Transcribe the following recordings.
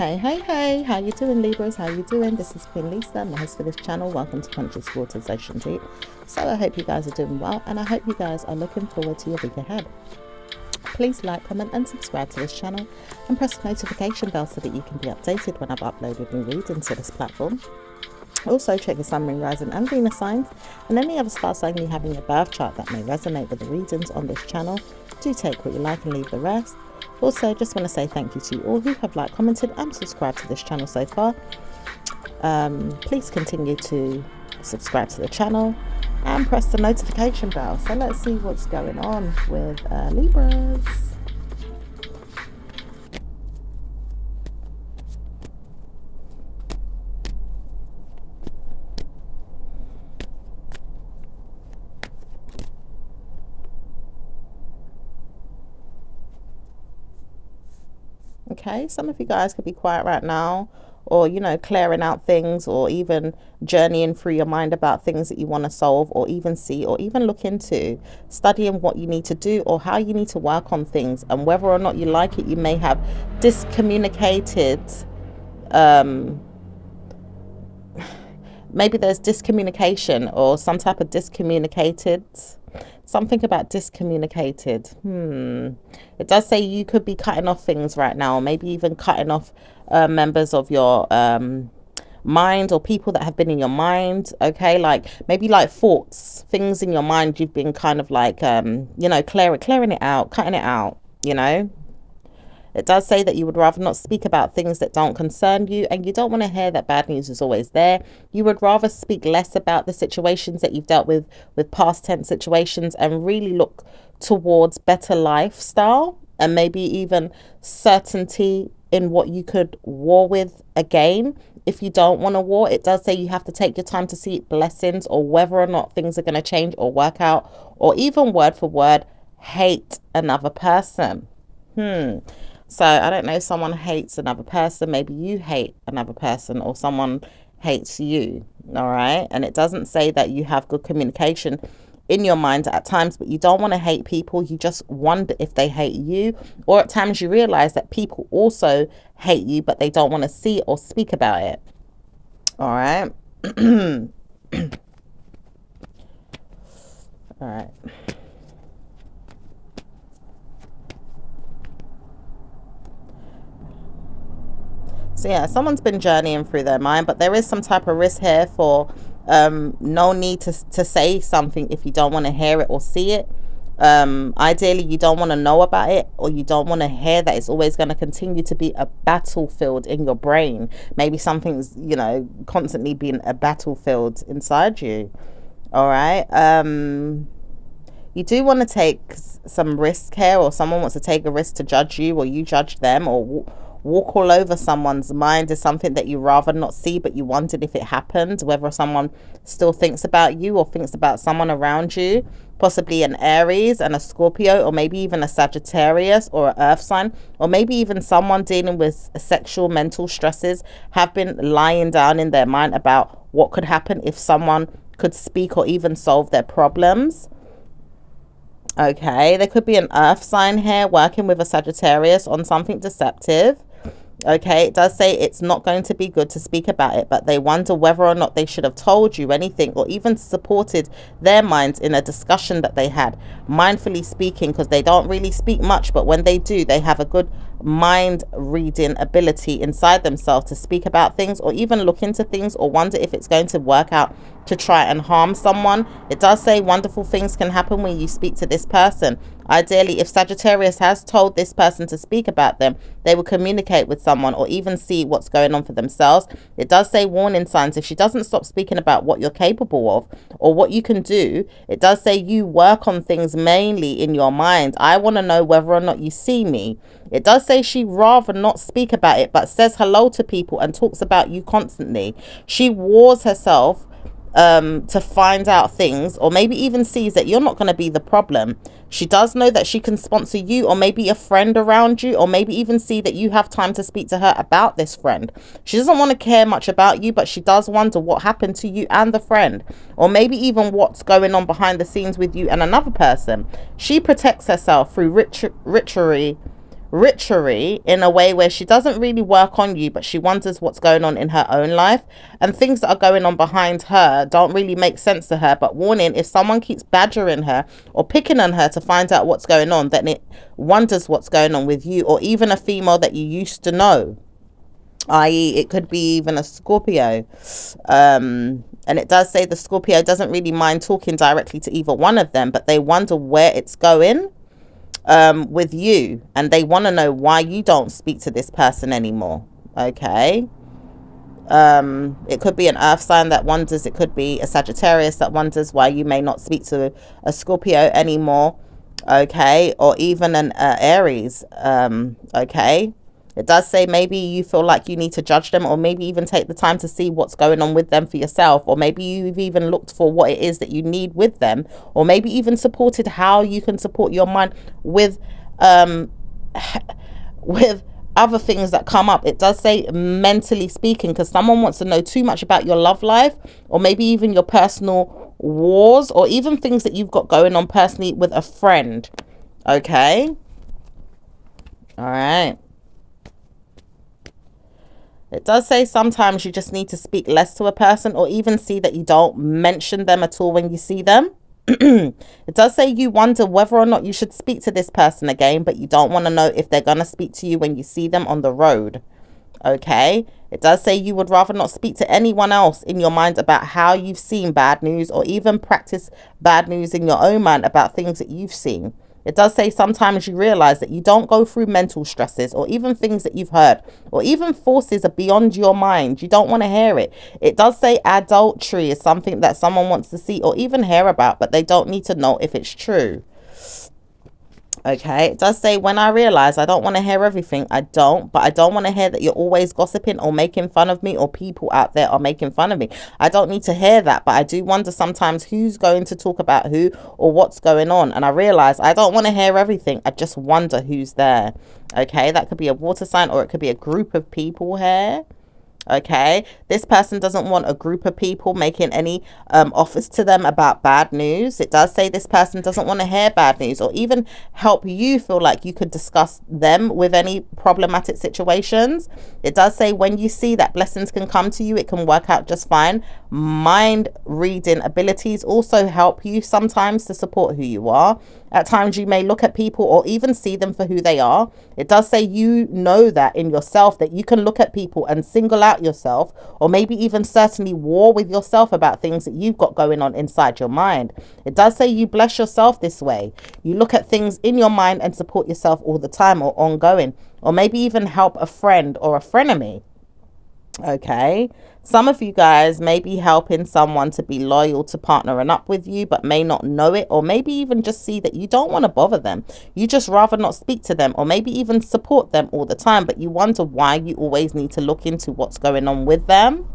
Hey, how you doing, Libras? How you doing? This is Queen Lisa, I'm the host for this channel. Welcome to Conscious Waters Ocean Deep. So I hope you guys are doing well, and I hope you guys are looking forward to your week ahead. Please like, comment and subscribe to this channel and press the notification bell so that you can be updated when I've uploaded new readings to this platform. Also check your Sun, Moon, Rising and Venus signs and any other star sign you have in your birth chart that may resonate with the readings on this channel. Do take what you like and leave the rest. Also, just want to say thank you to all who have liked, commented and subscribed to this channel so far. Please continue to subscribe to the channel and press the notification bell. So let's see what's going on with Libras. Okay, some of you guys could be quiet right now, or clearing out things, or even journeying through your mind about things that you want to solve or even see or even look into, studying what you need to do or how you need to work on things, and whether or not you like it. You may have discommunicated, maybe there's discommunication or some type of discommunicated, something about discommunicated. It does say you could be cutting off things right now, or maybe even cutting off members of your mind, or people that have been in your mind. Okay, like maybe like thoughts, things in your mind you've been kind of like clearing it out, cutting it out. It does say that you would rather not speak about things that don't concern you, and you don't want to hear that bad news is always there. You would rather speak less about the situations that you've dealt with past tense situations, and really look towards better lifestyle and maybe even certainty in what you could war with again. If you don't want to war, it does say you have to take your time to see blessings, or whether or not things are going to change or work out, or even word for word, hate another person. So I don't know, someone hates another person. Maybe you hate another person, or someone hates you. All right. And it doesn't say that you have good communication in your mind at times, but you don't want to hate people. You just wonder if they hate you, or at times you realize that people also hate you, but they don't want to see or speak about it. All right. All right. So yeah, someone's been journeying through their mind, but there is some type of risk here for no need to say something if you don't want to hear it or see it. Ideally, you don't want to know about it, or you don't want to hear that it's always going to continue to be a battlefield in your brain. Maybe something's, constantly being a battlefield inside you. All right. You do want to take some risk here, or someone wants to take a risk to judge you, or you judge them, or walk all over someone's mind is something that you rather not see, but you wondered if it happened, whether someone still thinks about you or thinks about someone around you, possibly an Aries and a Scorpio, or maybe even a Sagittarius or an earth sign, or maybe even someone dealing with sexual mental stresses have been lying down in their mind about what could happen if someone could speak or even solve their problems. Okay, there could be an earth sign here working with a Sagittarius on something deceptive. Okay, it does say it's not going to be good to speak about it, but they wonder whether or not they should have told you anything, or even supported their minds in a discussion that they had, mindfully speaking, because they don't really speak much, but when they do, they have a good mind reading ability inside themselves to speak about things, or even look into things, or wonder if it's going to work out to try and harm someone. It does say wonderful things can happen when you speak to this person. Ideally, if Sagittarius has told this person to speak about them, they will communicate with someone, or even see what's going on for themselves. It does say warning signs. If she doesn't stop speaking about what you're capable of or what you can do, it does say you work on things mainly in your mind. I want to know whether or not you see me. It does say she rather not speak about it, but says hello to people and talks about you constantly. She wars herself to find out things, or maybe even sees that you're not going to be the problem. She does know that she can sponsor you, or maybe a friend around you, or maybe even see that you have time to speak to her about this friend. She doesn't want to care much about you, but she does wonder what happened to you and the friend, or maybe even what's going on behind the scenes with you and another person. She protects herself through rituary in a way where she doesn't really work on you, but she wonders what's going on in her own life, and things that are going on behind her don't really make sense to her. But warning, if someone keeps badgering her or picking on her to find out what's going on, then it wonders what's going on with you, or even a female that you used to know, i.e. it could be even a Scorpio. And it does say the Scorpio doesn't really mind talking directly to either one of them, but they wonder where it's going with you, and they want to know why you don't speak to this person anymore. Okay. It could be an earth sign that wonders, it could be a Sagittarius that wonders why you may not speak to a Scorpio anymore. Okay. Or even an Aries. Okay. It does say maybe you feel like you need to judge them, or maybe even take the time to see what's going on with them for yourself, or maybe you've even looked for what it is that you need with them, or maybe even supported how you can support your mind with with other things that come up. It does say mentally speaking, because someone wants to know too much about your love life, or maybe even your personal wars, or even things that you've got going on personally with a friend. Okay. All right. It does say sometimes you just need to speak less to a person, or even see that you don't mention them at all when you see them. It does say you wonder whether or not you should speak to this person again, but you don't want to know if they're going to speak to you when you see them on the road. Okay. It does say you would rather not speak to anyone else in your mind about how you've seen bad news, or even practice bad news in your own mind about things that you've seen. It does say sometimes you realize that you don't go through mental stresses, or even things that you've heard, or even forces are beyond your mind. You don't want to hear it. It does say adultery is something that someone wants to see or even hear about, but they don't need to know if it's true. Okay. It does say when I realize I don't want to hear everything, but I don't want to hear that you're always gossiping or making fun of me, or people out there are making fun of me. I don't need to hear that, but I do wonder sometimes who's going to talk about who or what's going on. And I realize I don't want to hear everything. I just wonder who's there. Okay. That could be a water sign, or it could be a group of people here. Okay, this person doesn't want a group of people making any offers to them about bad news. It does say this person doesn't want to hear bad news, or even help you feel like you could discuss them with any problematic situations. It does say when you see that blessings can come to you, it can work out just fine. Mind reading abilities also help you sometimes to support who you are. At times you may look at people or even see them for who they are. It does say you know that in yourself, that you can look at people and single out yourself, or maybe even certainly war with yourself about things that you've got going on inside your mind. It does say you bless yourself this way. You look at things in your mind and support yourself all the time, or ongoing, or maybe even help a friend or a frenemy. Okay. Some of you guys may be helping someone to be loyal to partnering up with you, but may not know it, or maybe even just see that you don't want to bother them. You just rather not speak to them, or maybe even support them all the time, but you wonder why you always need to look into what's going on with them.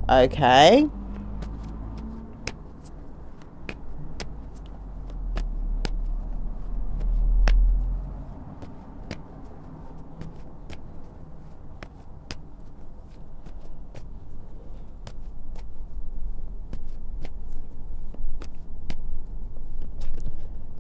Okay.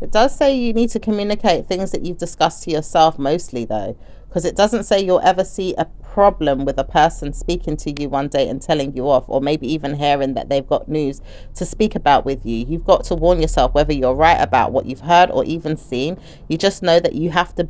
It does say you need to communicate things that you've discussed to yourself mostly, though, because it doesn't say you'll ever see a problem with a person speaking to you one day and telling you off, or maybe even hearing that they've got news to speak about with you. You've got to warn yourself whether you're right about what you've heard or even seen. You just know that you have to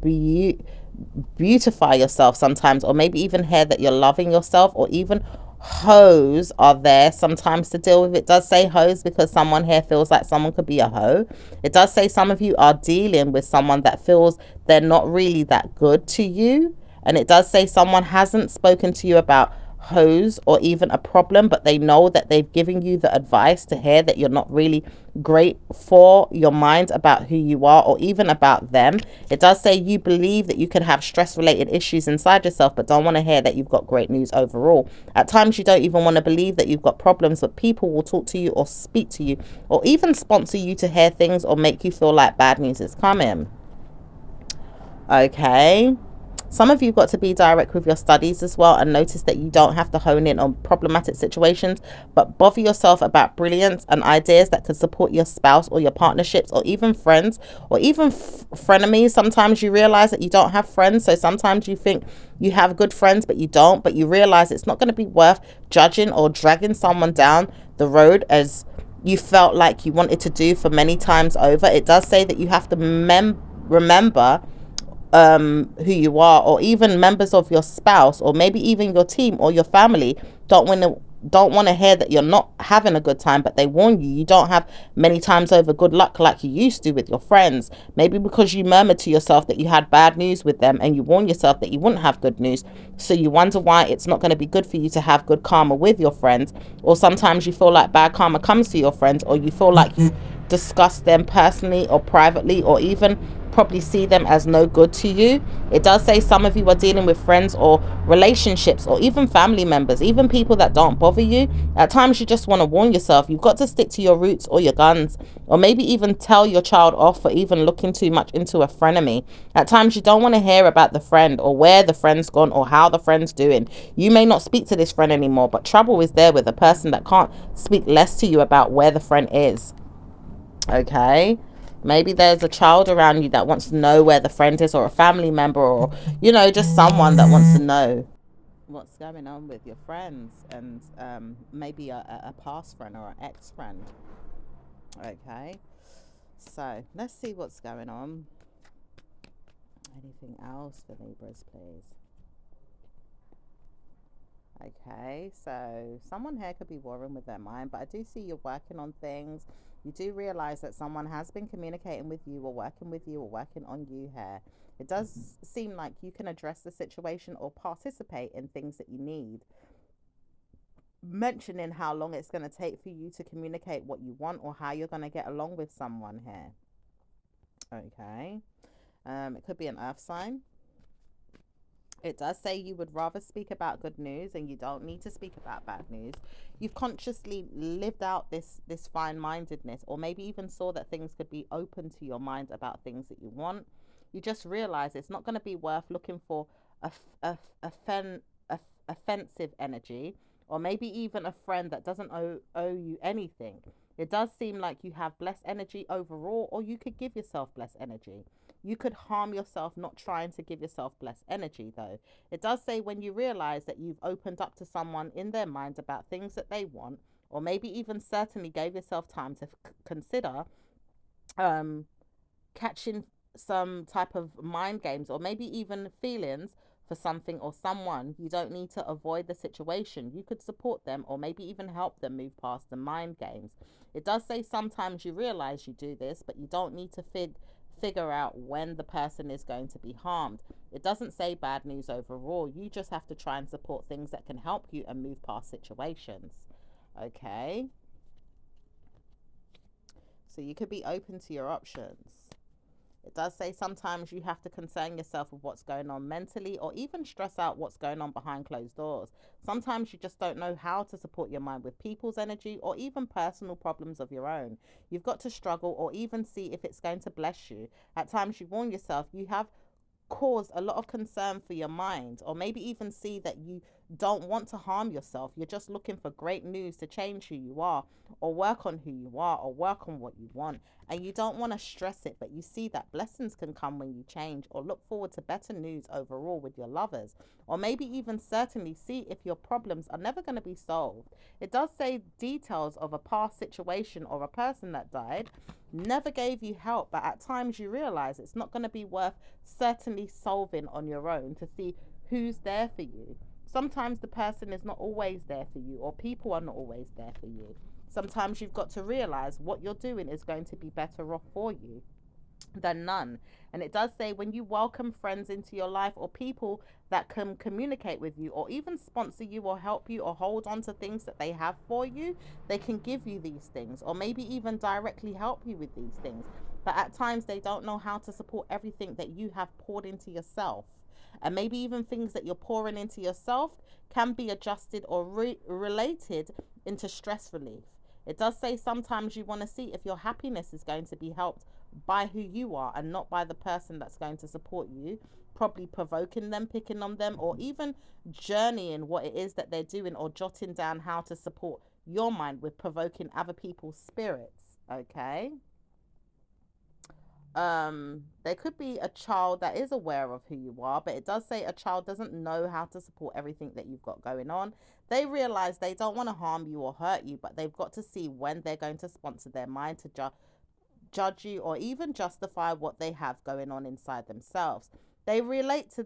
beautify yourself sometimes, or maybe even hear that you're loving yourself, or even hoes are there sometimes to deal with. It does say hoes because someone here feels like someone could be a hoe. It does say some of you are dealing with someone that feels they're not really that good to you. And it does say someone hasn't spoken to you about hoes or even a problem, but they know that they've given you the advice to hear that you're not really great for your mind about who you are, or even about them. It does say you believe that you can have stress related issues inside yourself, but don't want to hear that you've got great news overall. At times you don't even want to believe that you've got problems, but people will talk to you or speak to you, or even sponsor you to hear things, or make you feel like bad news is coming. Okay. Some of you've got to be direct with your studies as well, and notice that you don't have to hone in on problematic situations, but bother yourself about brilliance and ideas that could support your spouse or your partnerships or even friends or even frenemies. Sometimes you realize that you don't have friends, so sometimes you think you have good friends but you don't, but you realize it's not going to be worth judging or dragging someone down the road as you felt like you wanted to do for many times over. It does say that you have to remember who you are, or even members of your spouse or maybe even your team or your family don't want to hear that you're not having a good time, but they warn you don't have many times over good luck like you used to with your friends, maybe because you murmured to yourself that you had bad news with them and you warned yourself that you wouldn't have good news, so you wonder why it's not going to be good for you to have good karma with your friends. Or sometimes you feel like bad karma comes to your friends, or you feel like you discuss them personally or privately, or even probably see them as no good to you. It does say some of you are dealing with friends or relationships or even family members, even people that don't bother you. At times you just want to warn yourself, you've got to stick to your roots or your guns, or maybe even tell your child off for even looking too much into a frenemy. At times you don't want to hear about the friend or where the friend's gone or how the friend's doing. You may not speak to this friend anymore, but trouble is there with a person that can't speak less to you about where the friend is. Okay, maybe there's a child around you that wants to know where the friend is, or a family member, or just someone that wants to know what's going on with your friends, and maybe a past friend or an ex-friend. Okay, so let's see what's going on. Anything else for Libras, please? Okay, so someone here could be warring with their mind, but I do see you're working on things. You do realize that someone has been communicating with you or working with you or working on you here. It does seem like you can address the situation or participate in things that you need, mentioning how long it's going to take for you to communicate what you want or how you're going to get along with someone here. Okay, it could be an earth sign. It does say you would rather speak about good news and you don't need to speak about bad news. You've consciously lived out this fine-mindedness, or maybe even saw that things could be open to your mind about things that you want. You just realize it's not going to be worth looking for a offensive energy, or maybe even a friend that doesn't owe you anything. It does seem like you have blessed energy overall, or you could give yourself blessed energy. You could harm yourself not trying to give yourself blessed energy, though. It does say when you realize that you've opened up to someone in their mind about things that they want, or maybe even certainly gave yourself time to consider catching some type of mind games, or maybe even feelings for something or someone, you don't need to avoid the situation. You could support them or maybe even help them move past the mind games. It does say sometimes you realize you do this, but you don't need to figure out when the person is going to be harmed. It doesn't say bad news overall. You just have to try and support things that can help you and move past situations. Okay? So you could be open to your options. It does say sometimes you have to concern yourself with what's going on mentally, or even stress out what's going on behind closed doors. Sometimes you just don't know how to support your mind with people's energy or even personal problems of your own. You've got to struggle or even see if it's going to bless you. At times you warn yourself you have cause a lot of concern for your mind, or maybe even see that you don't want to harm yourself. You're just looking for great news to change who you are, or work on who you are, or work on what you want. And you don't want to stress it, but you see that blessings can come when you change, or look forward to better news overall with your lovers, or maybe even certainly see if your problems are never going to be solved. It does say details of a past situation or a person that died never gave you help, but at times you realize it's not going to be worth certainly solving on your own to see who's there for you. Sometimes the person is not always there for you, or people are not always there for you. Sometimes you've got to realize what you're doing is going to be better off for you than none. And it does say when you welcome friends into your life, or people that can communicate with you or even sponsor you or help you or hold on to things that they have for you, they can give you these things or maybe even directly help you with these things. But at times they don't know how to support everything that you have poured into yourself. And maybe even things that you're pouring into yourself can be adjusted or related into stress relief. It does say sometimes you want to see if your happiness is going to be helped by who you are and not by the person that's going to support you. probably provoking them, picking on them, or even journeying what it is that they're doing, or jotting down how to support your mind with provoking other people's spirits. Okay. There could be a child that is aware of who you are, but it does say a child doesn't know how to support everything that you've got going on. They realize they don't want to harm you or hurt you, but they've got to see when they're going to sponsor their mind to judge you or even justify what they have going on inside themselves. They relate to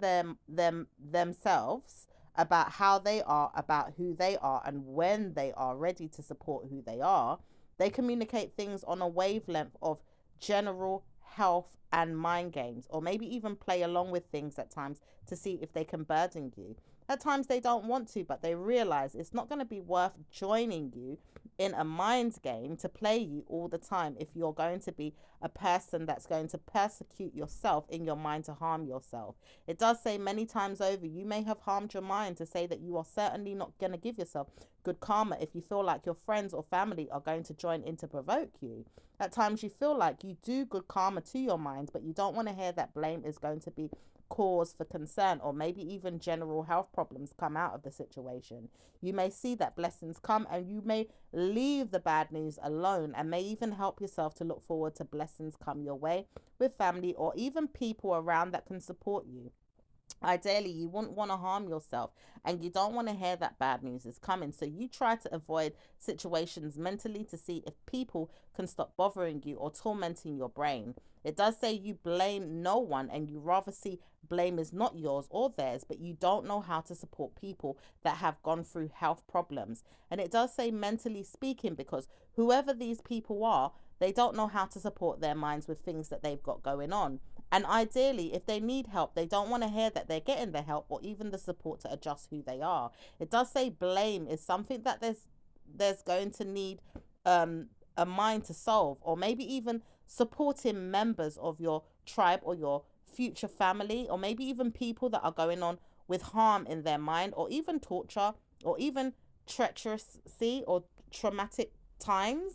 themselves about how they are, about who they are, and when they are ready to support who they are. They communicate things on a wavelength of general health and mind games, or maybe even play along with things at times to see if they can burden you. At times they don't want to, but they realize it's not going to be worth joining you in a mind game to play you all the time if you're going to be a person that's going to persecute yourself in your mind to harm yourself. It does say many times over, you may have harmed your mind to say that you are certainly not going to give yourself good karma if you feel like your friends or family are going to join in to provoke you. At times you feel like you do good karma to your mind, but you don't want to hear that blame is going to be cause for concern, or maybe even general health problems come out of the situation. You may see that blessings come, and you may leave the bad news alone, and may even help yourself to look forward to blessings come your way with family or even people around that can support you. Ideally, you wouldn't want to harm yourself, and you don't want to hear that bad news is coming. So you try to avoid situations mentally to see if people can stop bothering you or tormenting your brain. It does say you blame no one, and you rather see blame is not yours or theirs, but you don't know how to support people that have gone through health problems. And it does say mentally speaking, because whoever these people are, they don't know how to support their minds with things that they've got going on. And ideally, if they need help, they don't want to hear that they're getting the help or even the support to adjust who they are. It does say blame is something that there's going to need a mind to solve, or maybe even supporting members of your tribe or your future family, or maybe even people that are going on with harm in their mind, or even torture, or even treacherousy or traumatic times.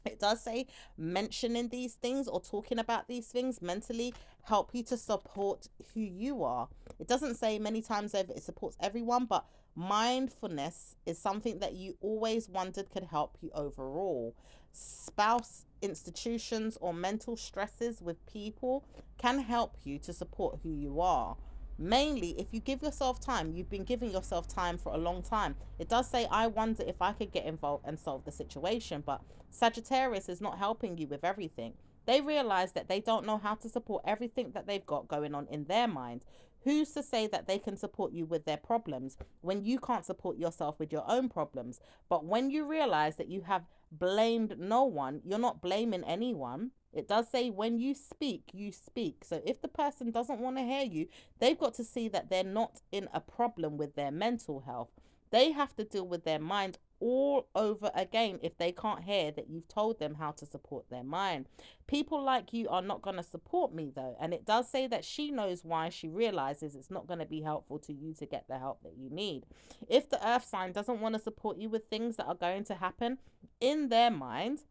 It does say mentioning these things or talking about these things mentally help you to support who you are. It doesn't say many times over it supports everyone, but mindfulness is something that you always wondered could help you overall. Spouse, institutions, or mental stresses with people can help you to support who you are. Mainly, if you give yourself time, you've been giving yourself time for a long time. It does say, I wonder if I could get involved and solve the situation. But Sagittarius is not helping you with everything. They realize that they don't know how to support everything that they've got going on in their mind. Who's to say that they can support you with their problems when you can't support yourself with your own problems? But when you realize that you have blamed no one, you're not blaming anyone. It does say when you speak, you speak. So if the person doesn't want to hear you, they've got to see that they're not in a problem with their mental health. They have to deal with their mind all over again if they can't hear that you've told them how to support their mind. People like you are not going to support me though. And it does say that she knows why. She realizes it's not going to be helpful to you to get the help that you need. If the earth sign doesn't want to support you with things that are going to happen in their mind,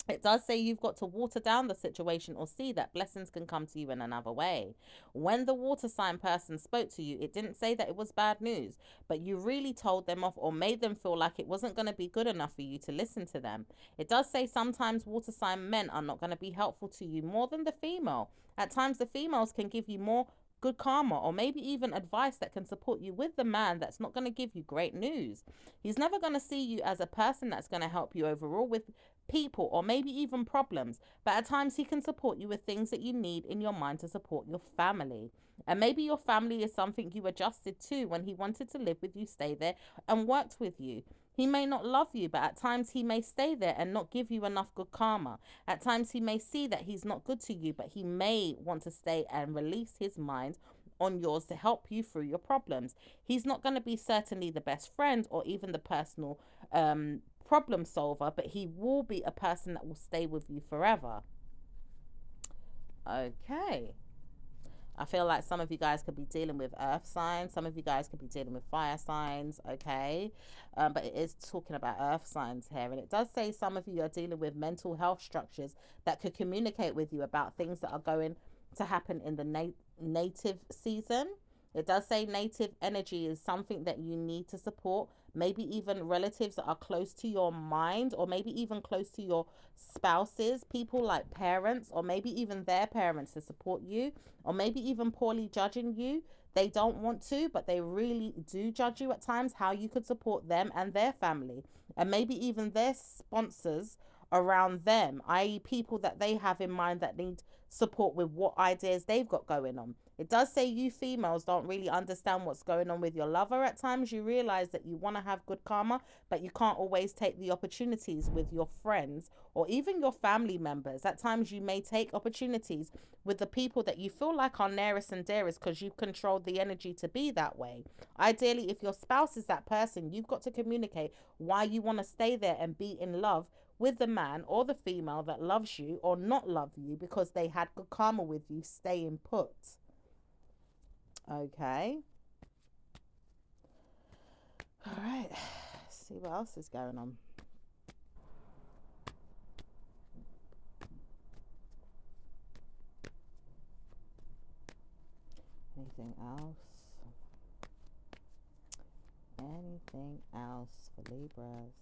it does say you've got to water down the situation or see that blessings can come to you in another way. When the water sign person spoke to you, it didn't say that it was bad news, but you really told them off or made them feel like it wasn't going to be good enough for you to listen to them. It does say sometimes water sign men are not going to be helpful to you more than the female. At times the females can give you more good karma or maybe even advice that can support you with the man that's not going to give you great news. He's never going to see you as a person that's going to help you overall with people or maybe even problems, but at times he can support you with things that you need in your mind to support your family. And maybe your family is something you adjusted to when he wanted to live with you, stay there and worked with you. He may not love you, but at times he may stay there and not give you enough good karma. At times he may see that he's not good to you, but he may want to stay and release his mind on yours to help you through your problems. He's not going to be certainly the best friend or even the personal problem solver, but he will be a person that will stay with you forever. Okay. I feel like some of you guys could be dealing with earth signs. Some of you guys could be dealing with fire signs. Okay. But it is talking about earth signs here. And it does say some of you are dealing with mental health structures that could communicate with you about things that are going to happen in the native season. It does say native energy is something that you need to support. Maybe even relatives that are close to your mind, or maybe even close to your spouses, people like parents, or maybe even their parents to support you, or maybe even poorly judging you. They don't want to, but they really do judge you at times, how you could support them and their family, and maybe even their sponsors around them, i.e., people that they have in mind that need support with what ideas they've got going on. It does say you females don't really understand what's going on with your lover. At times, you realize that you want to have good karma, but you can't always take the opportunities with your friends or even your family members. At times, you may take opportunities with the people that you feel like are nearest and dearest because you've controlled the energy to be that way. Ideally, if your spouse is that person, you've got to communicate why you want to stay there and be in love with the man or the female that loves you or not love you because they had good karma with you staying put. Okay. All right. Let's see what else is going on. Anything else? Anything else for Libras?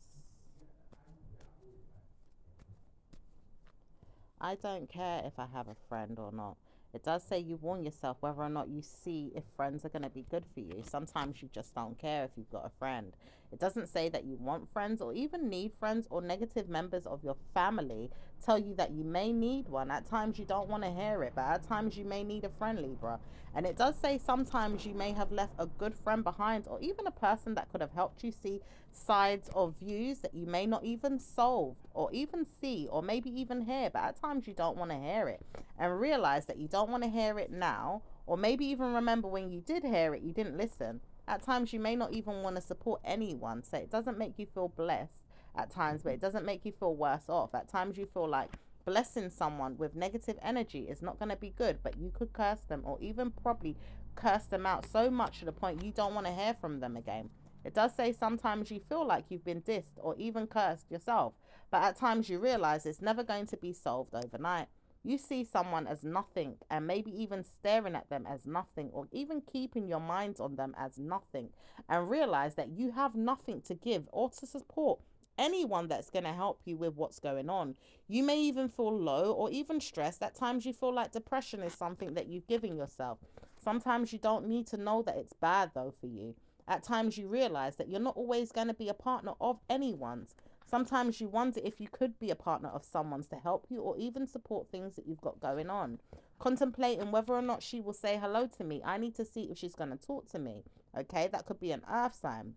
I don't care if I have a friend or not. It does say you warn yourself whether or not you see if friends are going to be good for you. Sometimes you just don't care if you've got a friend. It doesn't say that you want friends or even need friends, or negative members of your family tell you that you may need one. At times you don't want to hear it, but at times you may need a friend, Libra. And it does say sometimes you may have left a good friend behind, or even a person that could have helped you see sides or views that you may not even solve or even see or maybe even hear, but at times you don't want to hear it and realize that you don't want to hear it now, or maybe even remember when you did hear it, you didn't listen. At times you may not even want to support anyone, so it doesn't make you feel blessed at times, but it doesn't make you feel worse off. At times you feel like blessing someone with negative energy is not going to be good, but you could curse them or even probably curse them out so much to the point you don't want to hear from them again. It does say sometimes you feel like you've been dissed or even cursed yourself, but at times you realize it's never going to be solved overnight. You see someone as nothing and maybe even staring at them as nothing, or even keeping your mind on them as nothing, and realize that you have nothing to give or to support anyone that's going to help you with what's going on. You may even feel low or even stressed. At times you feel like depression is something that you've given yourself. Sometimes you don't need to know that it's bad though for you. At times you realize that you're not always going to be a partner of anyone's. Sometimes you wonder if you could be a partner of someone's to help you or even support things that you've got going on. Contemplating whether or not she will say hello to me. I need to see if she's going to talk to me. Okay, that could be an earth sign.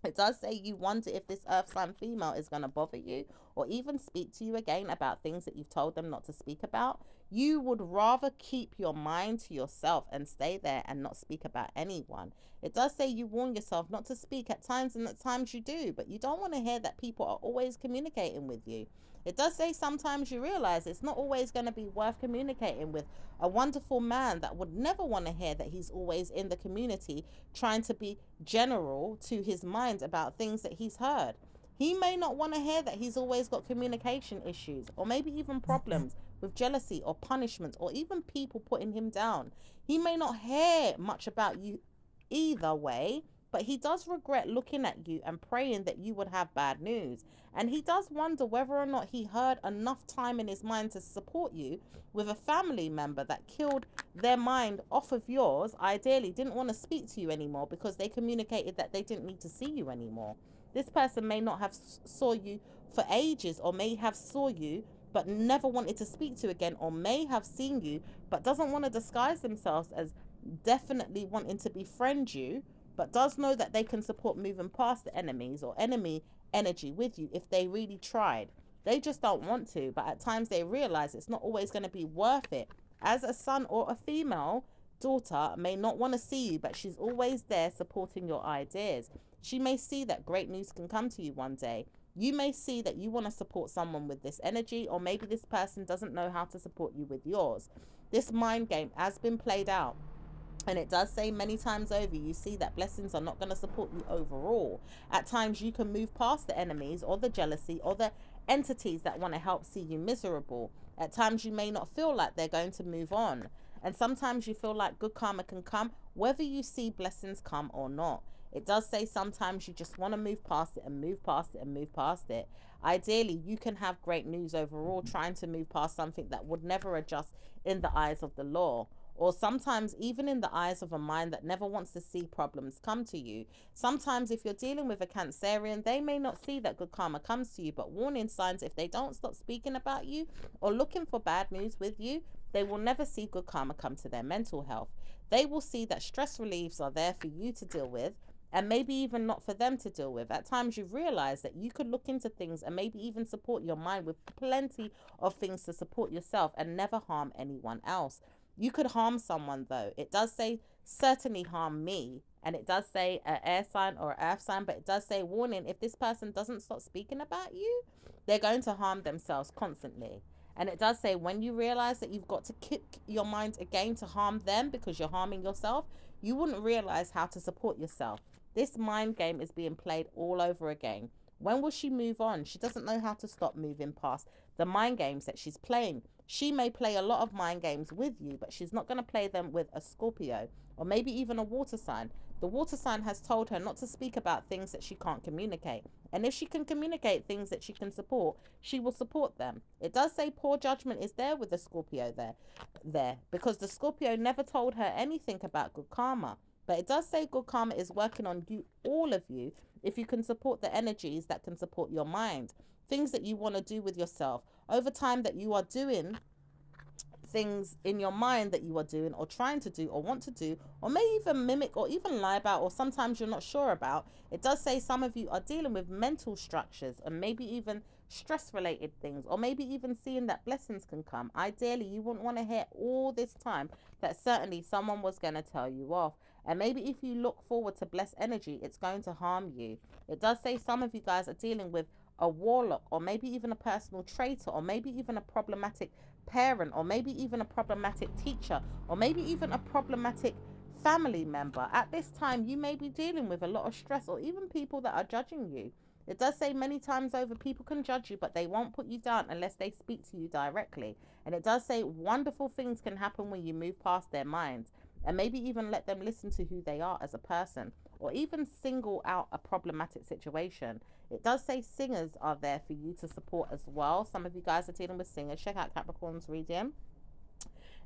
It does say you wonder if this earth sign female is going to bother you or even speak to you again about things that you've told them not to speak about. You would rather keep your mind to yourself and stay there and not speak about anyone. It does say you warn yourself not to speak at times, and at times you do, but you don't want to hear that people are always communicating with you. It does say sometimes you realize it's not always going to be worth communicating with a wonderful man that would never want to hear that he's always in the community trying to be general to his mind about things that he's heard. He may not want to hear that he's always got communication issues or maybe even problems with jealousy or punishment or even people putting him down. He may not hear much about you either way, but he does regret looking at you and praying that you would have bad news. And he does wonder whether or not he heard enough time in his mind to support you with a family member that killed their mind off of yours, ideally didn't want to speak to you anymore because they communicated that they didn't need to see you anymore. This person may not have saw you for ages, or may have saw you but never wanted to speak to you again, or may have seen you but doesn't want to disguise themselves as definitely wanting to befriend you, but does know that they can support moving past the enemies or enemy energy with you if they really tried. They just don't want to, but at times they realize it's not always going to be worth it. As a son or a female daughter may not want to see you, but she's always there supporting your ideas. She may see that great news can come to you one day. You may see that you want to support someone with this energy, or maybe this person doesn't know how to support you with yours. This mind game has been played out. And it does say many times over, you see that blessings are not going to support you overall. At times you can move past the enemies or the jealousy or the entities that want to help see you miserable. At times you may not feel like they're going to move on. And sometimes you feel like good karma can come, whether you see blessings come or not. It does say sometimes you just want to move past it and move past it and move past it. Ideally, you can have great news overall, trying to move past something that would never adjust in the eyes of the law. Or sometimes even in the eyes of a mind that never wants to see problems come to you. Sometimes if you're dealing with a Cancerian, they may not see that good karma comes to you, but warning signs, if they don't stop speaking about you or looking for bad news with you, they will never see good karma come to their mental health. They will see that stress reliefs are there for you to deal with, and maybe even not for them to deal with. At times you've realized that you could look into things and maybe even support your mind with plenty of things to support yourself and never harm anyone else. You could harm someone though. It does say certainly harm me. And it does say an air sign or earth sign, but it does say warning, if this person doesn't stop speaking about you, they're going to harm themselves constantly. And it does say when you realize that you've got to kick your mind again to harm them because you're harming yourself, you wouldn't realize how to support yourself. This mind game is being played all over again. When will she move on? She doesn't know how to stop moving past the mind games that she's playing. She may play a lot of mind games with you, but she's not going to play them with a Scorpio or maybe even a water sign. The water sign has told her not to speak about things that she can't communicate. And if she can communicate things that she can support, she will support them. It does say poor judgment is there with the Scorpio there because the Scorpio never told her anything about good karma. But it does say good karma is working on you, all of you, if you can support the energies that can support your mind. Things that you want to do with yourself. Over time that you are doing things in your mind that you are doing or trying to do or want to do or may even mimic or even lie about, or sometimes you're not sure about. It does say some of you are dealing with mental structures and maybe even stress related things, or maybe even seeing that blessings can come. Ideally, you wouldn't want to hear all this time that certainly someone was going to tell you off. And maybe if you look forward to blessed energy, it's going to harm you. It does say some of you guys are dealing with a warlock, or maybe even a personal traitor, or maybe even a problematic parent, or maybe even a problematic teacher, or maybe even a problematic family member. At this time, you may be dealing with a lot of stress, or even people that are judging you. It does say many times over, people can judge you, but they won't put you down unless they speak to you directly. And it does say wonderful things can happen when you move past their minds and maybe even let them listen to who they are as a person, or even single out a problematic situation. It does say singers are there for you to support as well. Some of you guys are dealing with singers. Check out Capricorn's reading.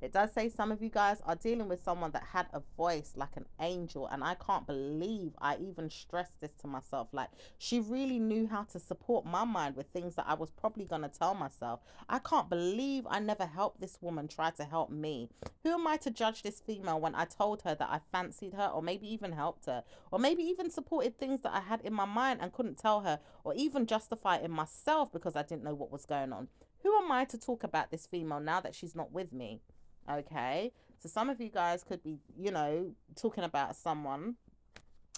It does say some of you guys are dealing with someone that had a voice like an angel, and I can't believe I even stressed this to myself. Like, she really knew how to support my mind with things that I was probably going to tell myself. I can't believe I never helped this woman try to help me. Who am I to judge this female when I told her that I fancied her, or maybe even helped her, or maybe even supported things that I had in my mind and couldn't tell her, or even justify it in myself because I didn't know what was going on? Who am I to talk about this female now that she's not with me? Okay, so some of you guys could be, talking about someone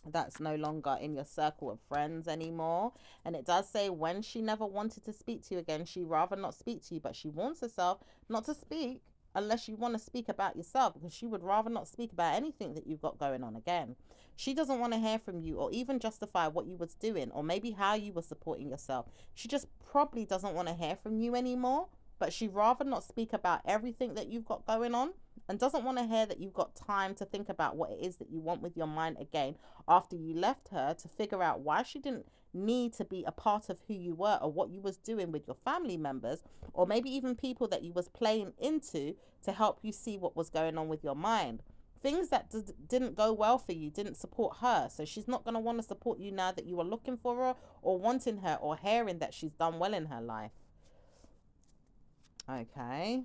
that's no longer in your circle of friends anymore. And it does say when she never wanted to speak to you again, she rather not speak to you, but she warns herself not to speak unless you want to speak about yourself, because she would rather not speak about anything that you've got going on again. She doesn't want to hear from you or even justify what you was doing or maybe how you were supporting yourself. She just probably doesn't want to hear from you anymore, but she'd rather not speak about everything that you've got going on, and doesn't want to hear that you've got time to think about what it is that you want with your mind again after you left her, to figure out why she didn't need to be a part of who you were or what you was doing with your family members, or maybe even people that you was playing into to help you see what was going on with your mind. Things that didn't go well for you didn't support her, so she's not going to want to support you now that you are looking for her or wanting her or hearing that she's done well in her life. Okay.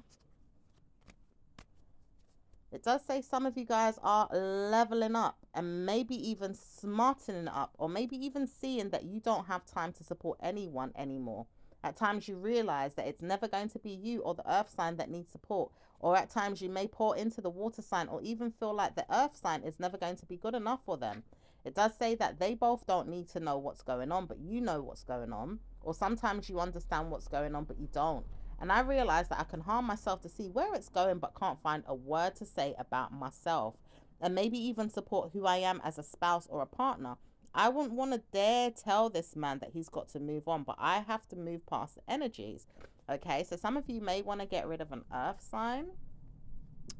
It does say some of you guys are leveling up and maybe even smartening up, or maybe even seeing that you don't have time to support anyone anymore. At times you realize that it's never going to be you or the earth sign that needs support. Or at times you may pour into the water sign, or even feel like the earth sign is never going to be good enough for them. It does say that they both don't need to know what's going on, but you know what's going on. Or sometimes you understand what's going on, but you don't. And I realize that I can harm myself to see where it's going, but can't find a word to say about myself. And maybe even support who I am as a spouse or a partner. I wouldn't want to dare tell this man that he's got to move on, but I have to move past the energies. Okay, so some of you may want to get rid of an earth sign.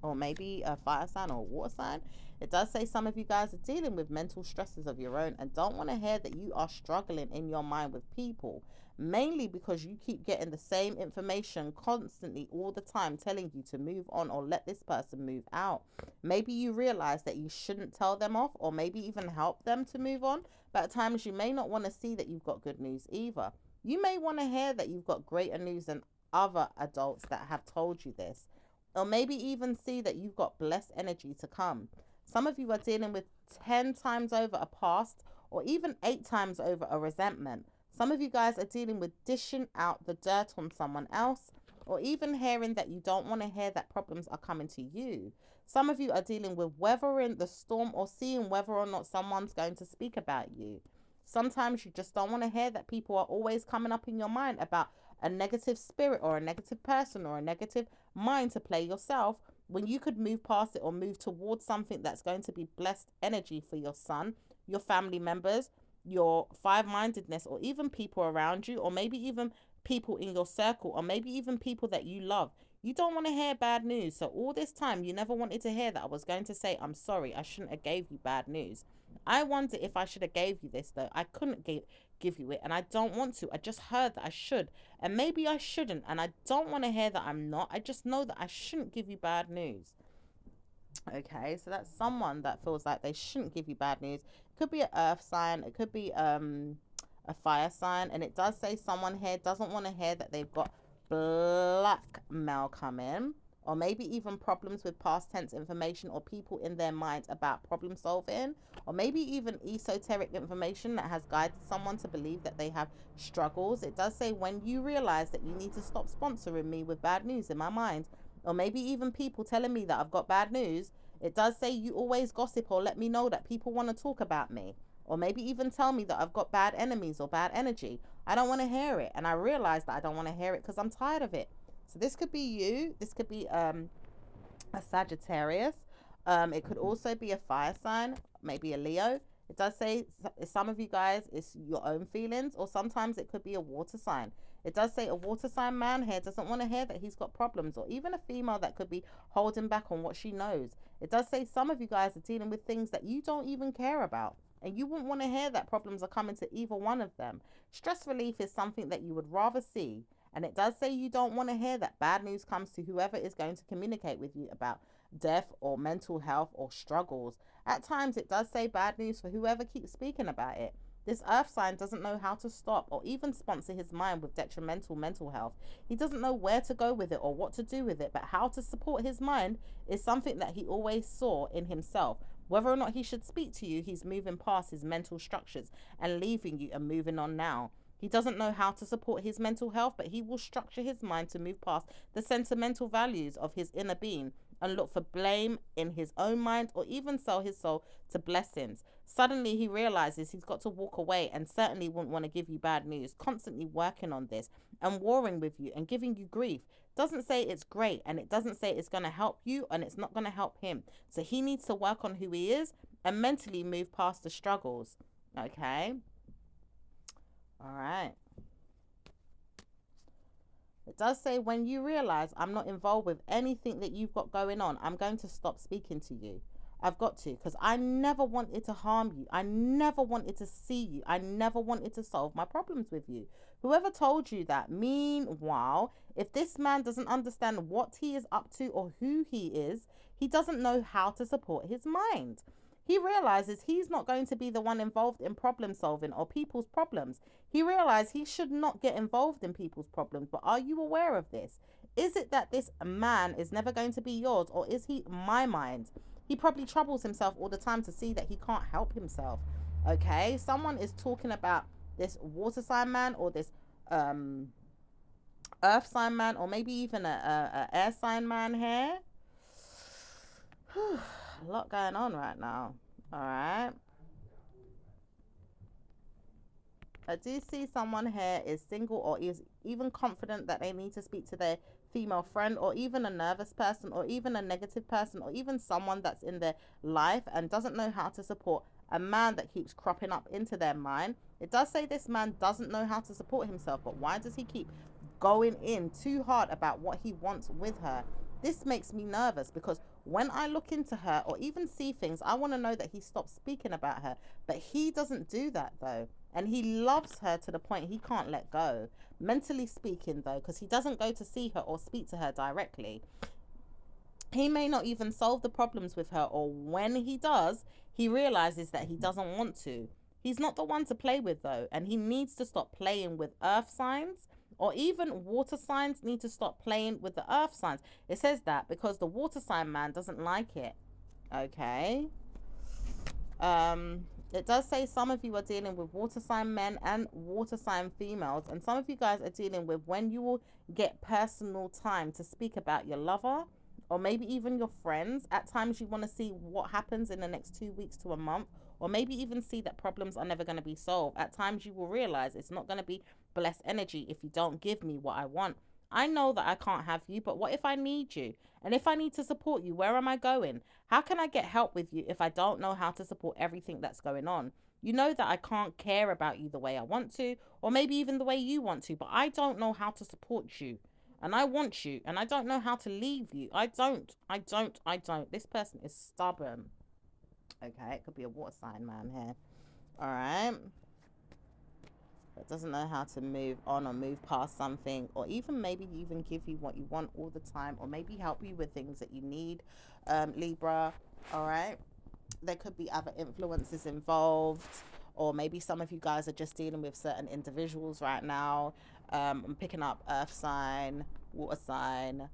or maybe a fire sign or a water sign. It does say some of you guys are dealing with mental stresses of your own and don't want to hear that you are struggling in your mind with people, mainly because you keep getting the same information constantly all the time telling you to move on or let this person move out. Maybe you realize that you shouldn't tell them off or maybe even help them to move on, but at times you may not want to see that you've got good news either. You may want to hear that you've got greater news than other adults that have told you this, or maybe even see that you've got blessed energy to come. Some of you are dealing with 10 times over a past or even 8 times over a resentment. Some of you guys are dealing with dishing out the dirt on someone else, or even hearing that you don't want to hear that problems are coming to you. Some of you are dealing with weathering the storm or seeing whether or not someone's going to speak about you. Sometimes you just don't want to hear that people are always coming up in your mind about a negative spirit or a negative person or a negative mind to play yourself, when you could move past it or move towards something that's going to be blessed energy for your son, your family members, your five-mindedness, or even people around you, or maybe even people in your circle, or maybe even people that you love. You don't want to hear bad news. So all this time you never wanted to hear that I was going to say, I'm sorry, I shouldn't have gave you bad news. I wonder if I should have gave you this, though. I couldn't give you it, and I don't want to. I just heard that I should, and maybe I shouldn't, and I don't want to hear that I'm not. I just know that I shouldn't give you bad news. Okay, so that's someone that feels like they shouldn't give you bad news. It could be an earth sign, it could be a fire sign, and it does say someone here doesn't want to hear that they've got blackmail coming, or maybe even problems with past tense information or people in their mind about problem solving, or maybe even esoteric information that has guided someone to believe that they have struggles. It does say when you realize that you need to stop sponsoring me with bad news in my mind, or maybe even people telling me that I've got bad news. It does say you always gossip or let me know that people want to talk about me, or maybe even tell me that I've got bad enemies or bad energy. I don't want to hear it, and I realize that I don't want to hear it because I'm tired of it. So this could be you. This could be a Sagittarius. It could also be a fire sign, maybe a Leo. It does say some of you guys, it's your own feelings, or sometimes it could be a water sign. It does say a water sign man here doesn't want to hear that he's got problems, or even a female that could be holding back on what she knows. It does say some of you guys are dealing with things that you don't even care about, and you wouldn't want to hear that problems are coming to either one of them. Stress relief is something that you would rather see. And it does say you don't want to hear that bad news comes to whoever is going to communicate with you about death or mental health or struggles. At times, it does say bad news for whoever keeps speaking about it. This earth sign doesn't know how to stop or even sponsor his mind with detrimental mental health. He doesn't know where to go with it or what to do with it, but how to support his mind is something that he always saw in himself. Whether or not he should speak to you, he's moving past his mental structures and leaving you and moving on now. He doesn't know how to support his mental health, but he will structure his mind to move past the sentimental values of his inner being and look for blame in his own mind or even sell his soul to blessings. Suddenly he realizes he's got to walk away and certainly wouldn't want to give you bad news, constantly working on this and warring with you and giving you grief. Doesn't say it's great, and it doesn't say it's going to help you, and it's not going to help him. So he needs to work on who he is and mentally move past the struggles. Okay. All right. It does say when you realize I'm not involved with anything that you've got going on, I'm going to stop speaking to you. I've got to, because I never wanted to harm you. I never wanted to see you. I never wanted to solve my problems with you. Whoever told you that, meanwhile, if this man doesn't understand what he is up to or who he is, he doesn't know how to support his mind. He realizes he's not going to be the one involved in problem solving or people's problems. He realized he should not get involved in people's problems. But are you aware of this? Is it that this man is never going to be yours, or is he my mind? He probably troubles himself all the time to see that he can't help himself. Okay, someone is talking about this water sign man or this earth sign man, or maybe even a air sign man here. A lot going on right now. All right. I do see someone here is single or is even confident that they need to speak to their female friend, or even a nervous person, or even a negative person, or even someone that's in their life and doesn't know how to support a man that keeps cropping up into their mind. It does say this man doesn't know how to support himself, but why does he keep going in too hard about what he wants with her? This makes me nervous because when I look into her or even see things, I want to know that he stops speaking about her. But he doesn't do that though. And he loves her to the point he can't let go. Mentally speaking though, because he doesn't go to see her or speak to her directly. He may not even solve the problems with her, or when he does, he realizes that he doesn't want to. He's not the one to play with though, and he needs to stop playing with earth signs, or even water signs need to stop playing with the earth signs. It says that because the water sign man doesn't like it. Okay. It does say some of you are dealing with water sign men and water sign females, and some of you guys are dealing with when you will get personal time to speak about your lover or maybe even your friends. At times you want to see what happens in the next 2 weeks to a month, or maybe even see that problems are never going to be solved. At times you will realize it's not going to be blessed energy if you don't give me what I want. I know that I can't have you, but what if I need you? And if I need to support you, where am I going? How can I get help with you if I don't know how to support everything that's going on? You know that I can't care about you the way I want to, or maybe even the way you want to, but I don't know how to support you. And I want you, and I don't know how to leave you. I don't. This person is stubborn. Okay, it could be a water sign man here. All right. That doesn't know how to move on or move past something, or even maybe even give you what you want all the time, or maybe help you with things that you need, Libra. All right. There could be other influences involved, or maybe some of you guys are just dealing with certain individuals right now. I'm picking up earth sign, water sign,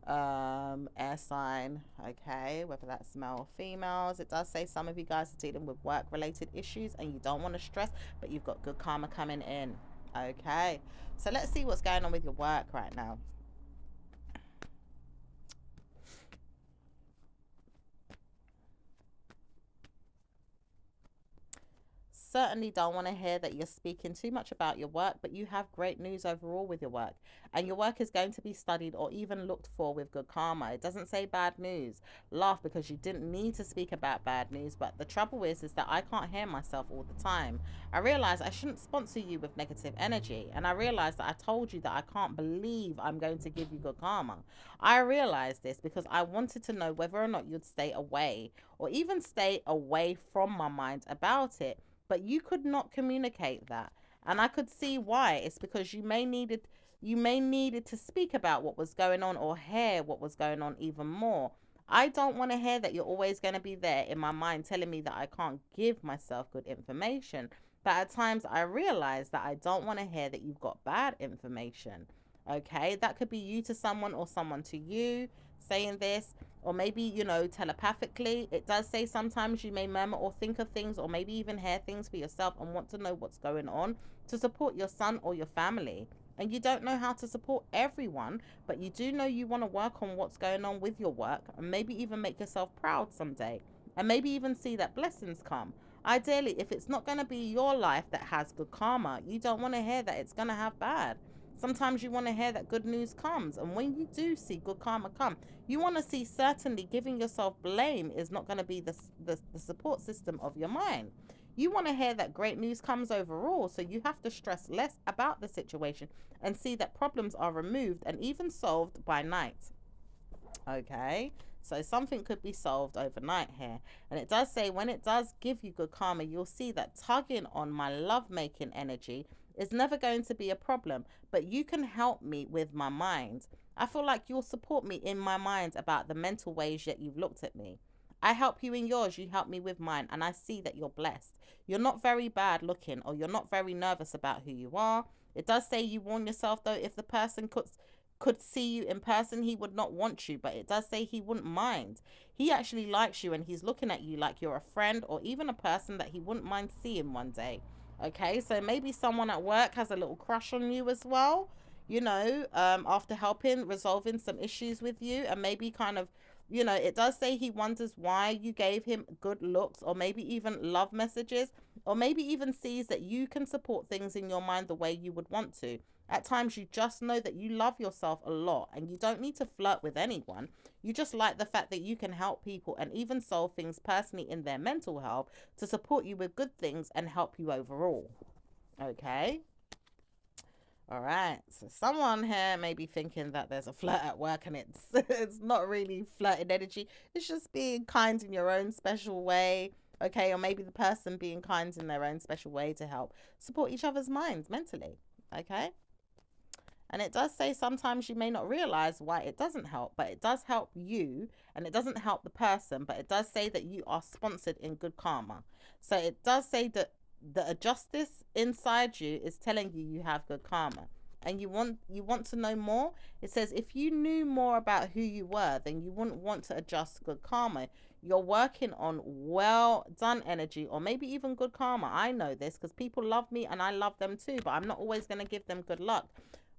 air sign. Okay, whether that's male or females. It does say some of you guys are dealing with work related issues and you don't want to stress, but you've got good karma coming in. Okay, so let's see what's going on with your work right now. Certainly don't want to hear that you're speaking too much about your work, but you have great news overall with your work. And your work is going to be studied or even looked for with good karma. It doesn't say bad news. Laugh, because you didn't need to speak about bad news. But the trouble is that I can't hear myself all the time. I realize I shouldn't sponsor you with negative energy. And I realize that I told you that I can't believe I'm going to give you good karma. I realized this because I wanted to know whether or not you'd stay away or even stay away from my mind about it, but you could not communicate that, and I could see why. It's because you may needed to speak about what was going on or hear what was going on even more. I don't want to hear that you're always going to be there in my mind telling me that I can't give myself good information, but at times I realize that I don't want to hear that you've got bad information. Okay, that could be you to someone or someone to you saying this, or maybe, telepathically. It does say sometimes you may murmur or think of things, or maybe even hear things for yourself and want to know what's going on to support your son or your family. And you don't know how to support everyone, but you do know you want to work on what's going on with your work and maybe even make yourself proud someday. And maybe even see that blessings come. Ideally, if it's not going to be your life that has good karma, you don't want to hear that it's going to have bad. Sometimes you want to hear that good news comes. And when you do see good karma come, you want to see certainly giving yourself blame is not going to be the support system of your mind. You want to hear that great news comes overall. So you have to stress less about the situation and see that problems are removed and even solved by night. Okay, so something could be solved overnight here. And it does say when it does give you good karma, you'll see that tugging on my love making energy is never going to be a problem, but you can help me with my mind. I feel like you'll support me in my mind about the mental ways that you've looked at me. I help you in yours, you help me with mine, and I see that you're blessed. You're not very bad looking, or you're not very nervous about who you are. It does say you warn yourself though, if the person could see you in person, he would not want you, but it does say he wouldn't mind. He actually likes you and he's looking at you like you're a friend or even a person that he wouldn't mind seeing one day. Okay, so maybe someone at work has a little crush on you as well, after helping resolving some issues with you, and maybe kind of, it does say he wonders why you gave him good looks or maybe even love messages, or maybe even sees that you can support things in your mind the way you would want to. At times, you just know that you love yourself a lot and you don't need to flirt with anyone. You just like the fact that you can help people and even solve things personally in their mental health to support you with good things and help you overall. Okay. All right. So someone here may be thinking that there's a flirt at work and it's it's not really flirting energy. It's just being kind in your own special way. Okay, or maybe the person being kind in their own special way to help support each other's minds mentally. Okay. And it does say sometimes you may not realize why it doesn't help, but it does help you and it doesn't help the person, but it does say that you are sponsored in good karma. So it does say that the justice inside you is telling you you have good karma. And you want to know more. It says if you knew more about who you were, then you wouldn't want to adjust good karma. You're working on well done energy, or maybe even good karma. I know this because people love me and I love them too, but I'm not always going to give them good luck,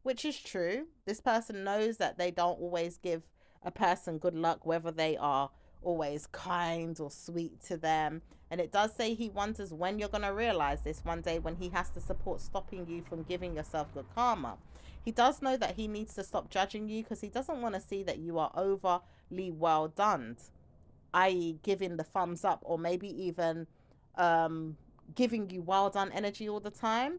which is true. This person knows that they don't always give a person good luck, whether they are always kind or sweet to them. And it does say he wonders when you're going to realize this one day, when he has to support stopping you from giving yourself good karma. He does know that he needs to stop judging you because he doesn't want to see that you are overly well done, i.e., giving the thumbs up, or maybe even giving you well done energy all the time.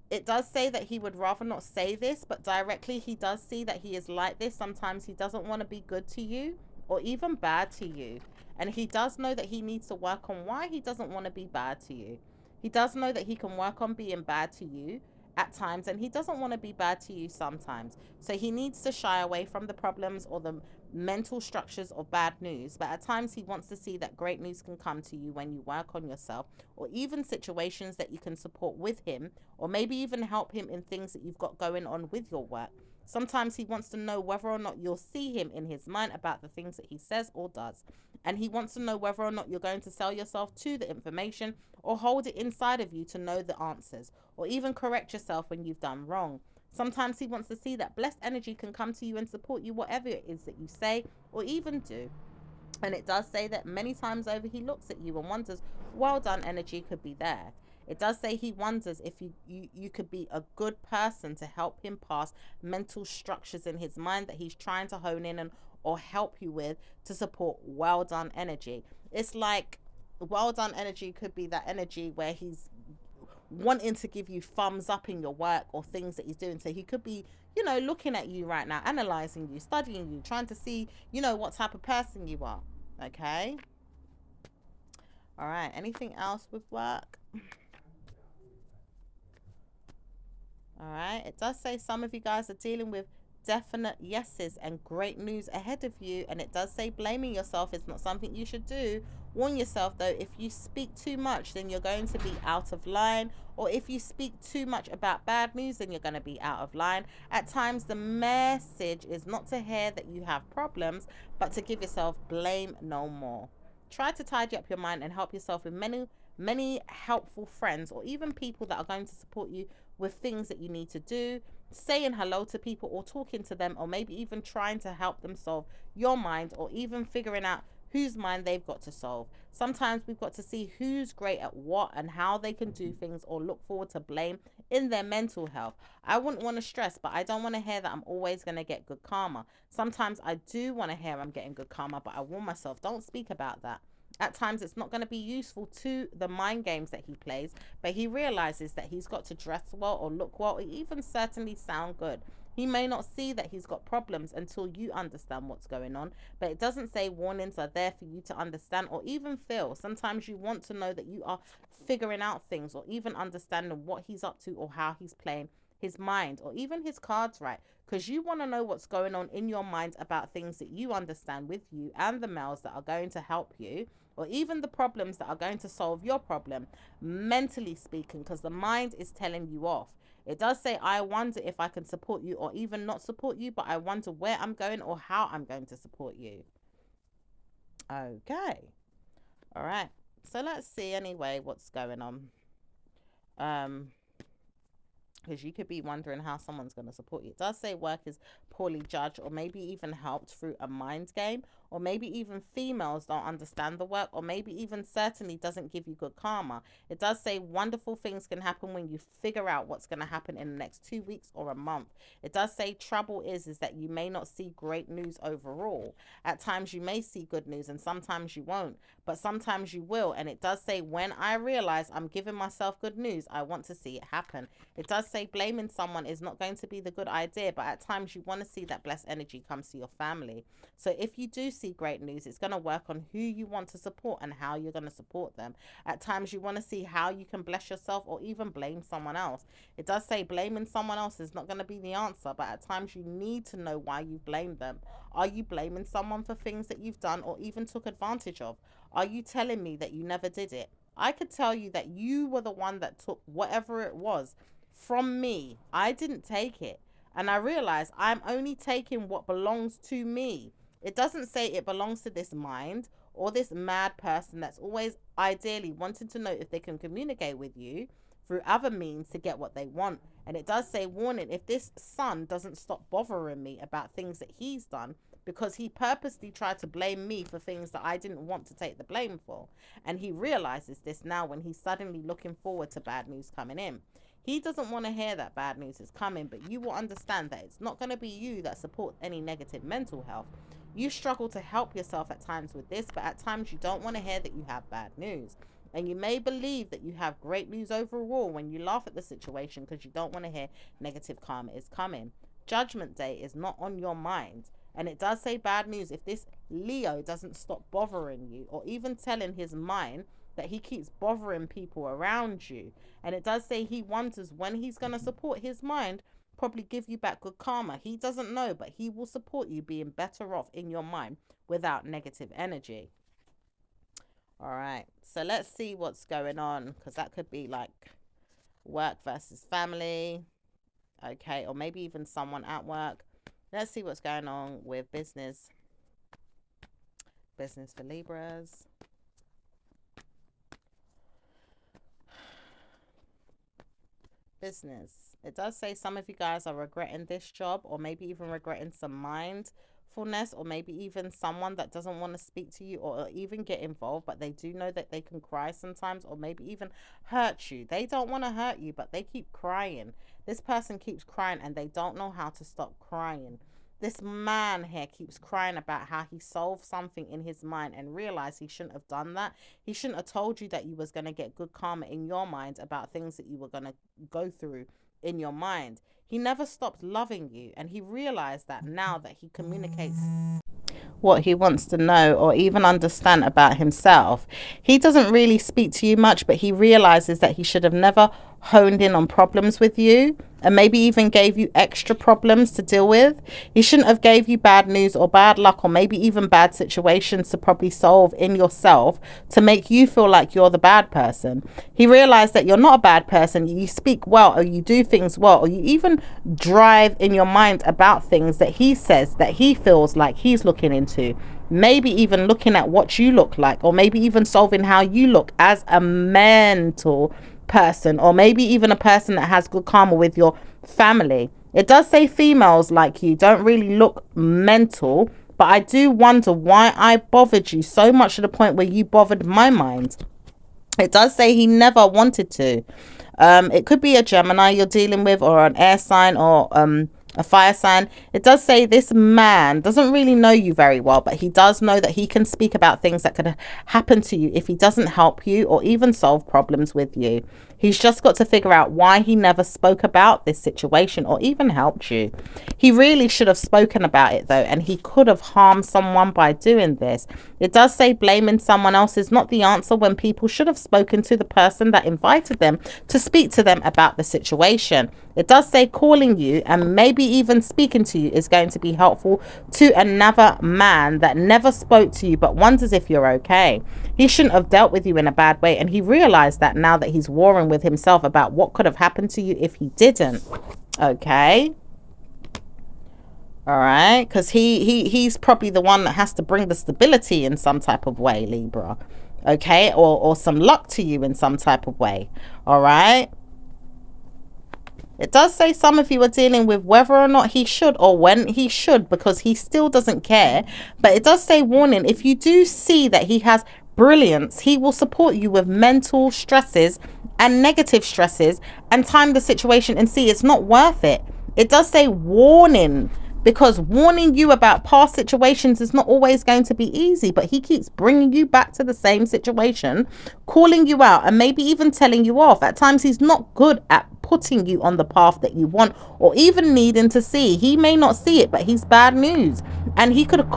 It does say that he would rather not say this, but directly he does see that he is like this. Sometimes he doesn't want to be good to you or even bad to you. And he does know that he needs to work on why he doesn't want to be bad to you. He does know that he can work on being bad to you at times, and he doesn't want to be bad to you sometimes. So he needs to shy away from the problems or the mental structures of bad news. But at times he wants to see that great news can come to you when you work on yourself, or even situations that you can support with him, or maybe even help him in things that you've got going on with your work. Sometimes he wants to know whether or not you'll see him in his mind about the things that he says or does. And he wants to know whether or not you're going to sell yourself to the information or hold it inside of you to know the answers, or even correct yourself when you've done wrong. Sometimes he wants to see that blessed energy can come to you and support you, whatever it is that you say or even do. And it does say that many times over he looks at you and wonders, well done energy could be there. It does say he wonders if you could be a good person to help him pass mental structures in his mind that he's trying to hone in and or help you with to support well done energy. It's like well done energy could be that energy where he's wanting to give you thumbs up in your work or things that he's doing. So he could be, looking at you right now, analyzing you, studying you, trying to see, what type of person you are. Okay. All right. Anything else with work? All right. It does say some of you guys are dealing with definite yeses and great news ahead of you. And it does say blaming yourself is not something you should do. Warn yourself, though, if you speak too much, then you're going to be out of line. Or if you speak too much about bad news, then you're going to be out of line. At times, the message is not to hear that you have problems, but to give yourself blame no more. Try to tidy up your mind and help yourself with many helpful friends, or even people that are going to support you with things that you need to do, saying hello to people or talking to them, or maybe even trying to help them solve your mind, or even figuring out whose mind they've got to solve. Sometimes we've got to see who's great at what and how they can do things, or look forward to blame in their mental health. I wouldn't want to stress, but I don't want to hear that I'm always going to get good karma. Sometimes I do want to hear I'm getting good karma, but I warn myself, don't speak about that. At times it's not going to be useful to the mind games that he plays, but he realizes that he's got to dress well or look well or even certainly sound good. He may not see that he's got problems until you understand what's going on, but it doesn't say warnings are there for you to understand or even feel. Sometimes you want to know that you are figuring out things, or even understanding what he's up to or how he's playing his mind, or even his cards right, because you want to know what's going on in your mind about things that you understand with you and the males that are going to help you, or even the problems that are going to solve your problem, mentally speaking, because the mind is telling you off. It does say, I wonder if I can support you or even not support you, but I wonder where I'm going or how I'm going to support you. Okay. All right. So let's see anyway what's going on. Um, because you could be wondering how someone's going to support you. It does say work is poorly judged or maybe even helped through a mind game, or maybe even females don't understand the work, or maybe even certainly doesn't give you good karma. It does say wonderful things can happen when you figure out what's going to happen in the next 2 weeks or a month. It does say trouble is that you may not see great news overall. At times you may see good news and sometimes you won't, but sometimes you will. And it does say when I realize I'm giving myself good news, I want to see it happen. It does say blaming someone is not going to be the good idea, but at times you want to see that blessed energy comes to your family. So if you do see great news, it's going to work on who you want to support and how you're going to support them. At times you want to see how you can bless yourself or even blame someone else. It does say blaming someone else is not going to be the answer, but at times you need to know why you blamed them. Are you blaming someone for things that you've done or even took advantage of? Are you telling me that you never did it? I could tell you that you were the one that took whatever it was from me. I didn't take it. And I realized I'm only taking what belongs to me. It doesn't say it belongs to this mind or this mad person that's always ideally wanting to know if they can communicate with you through other means to get what they want. And it does say, warning, if this son doesn't stop bothering me about things that he's done, because he purposely tried to blame me for things that I didn't want to take the blame for. And he realizes this now when he's suddenly looking forward to bad news coming in. He doesn't want to hear that bad news is coming, but you will understand that it's not going to be you that supports any negative mental health. You struggle to help yourself at times with this, but at times you don't want to hear that you have bad news. And you may believe that you have great news overall when you laugh at the situation because you don't want to hear negative karma is coming. Judgment Day is not on your mind. And it does say bad news if this Leo doesn't stop bothering you or even telling his mind that he keeps bothering people around you. And it does say he wonders when he's going to support his mind, probably give you back good karma. He doesn't know, but he will support you being better off in your mind without negative energy. All right, so let's see what's going on, because that could be like work versus family. Okay, or maybe even someone at work. Let's see what's going on with business. Business for Libras. Business. It does say some of you guys are regretting this job, or maybe even regretting some mindfulness, or maybe even someone that doesn't want to speak to you or even get involved, but they do know that they can cry sometimes, or maybe even hurt you. They don't want to hurt you, but they keep crying. This person keeps crying and they don't know how to stop crying. This man here keeps crying about how he solved something in his mind and realized he shouldn't have done that. He shouldn't have told you that you was going to get good karma in your mind about things that you were going to go through in your mind. He never stopped loving you, and he realized that now that he communicates what he wants to know or even understand about himself. He doesn't really speak to you much, but he realizes that he should have never honed in on problems with you and maybe even gave you extra problems to deal with. He shouldn't have gave you bad news or bad luck or maybe even bad situations to probably solve in yourself to make you feel like you're the bad person. He realized that you're not a bad person. You speak well, or you do things well, or you even drive in your mind about things that he says that he feels like he's looking into. Maybe even looking at what you look like, or maybe even solving how you look as a mental person, or maybe even a person that has good karma with your family. It does say females like you don't really look mental, but I do wonder why I bothered you so much to the point where you bothered my mind. It does say he never wanted to. It could be a Gemini you're dealing with, or an air sign, or a fire sign. It does say this man doesn't really know you very well, but he does know that he can speak about things that could happen to you if he doesn't help you or even solve problems with you. He's just got to figure out why he never spoke about this situation or even helped you. He really should have spoken about it though, and he could have harmed someone by doing this. It does say blaming someone else is not the answer when people should have spoken to the person that invited them to speak to them about the situation. It does say calling you and maybe even speaking to you is going to be helpful to another man that never spoke to you but wonders if you're okay. He shouldn't have dealt with you in a bad way, and he realized that now that he's warring with himself about what could have happened to you if he didn't. Okay. All right, because he's probably the one that has to bring the stability in some type of way, Libra. Okay, or some luck to you in some type of way. All right. It does say some of you are dealing with whether or not he should or when he should, because he still doesn't care. But it does say warning, if you do see that he has brilliance, he will support you with mental stresses and negative stresses and time the situation and see it's not worth it. It does say warning, because warning you about past situations is not always going to be easy, but he keeps bringing you back to the same situation, calling you out, and maybe even telling you off. At times he's not good at putting you on the path that you want, or even needing to see. He may not see it, but he's bad news, and he could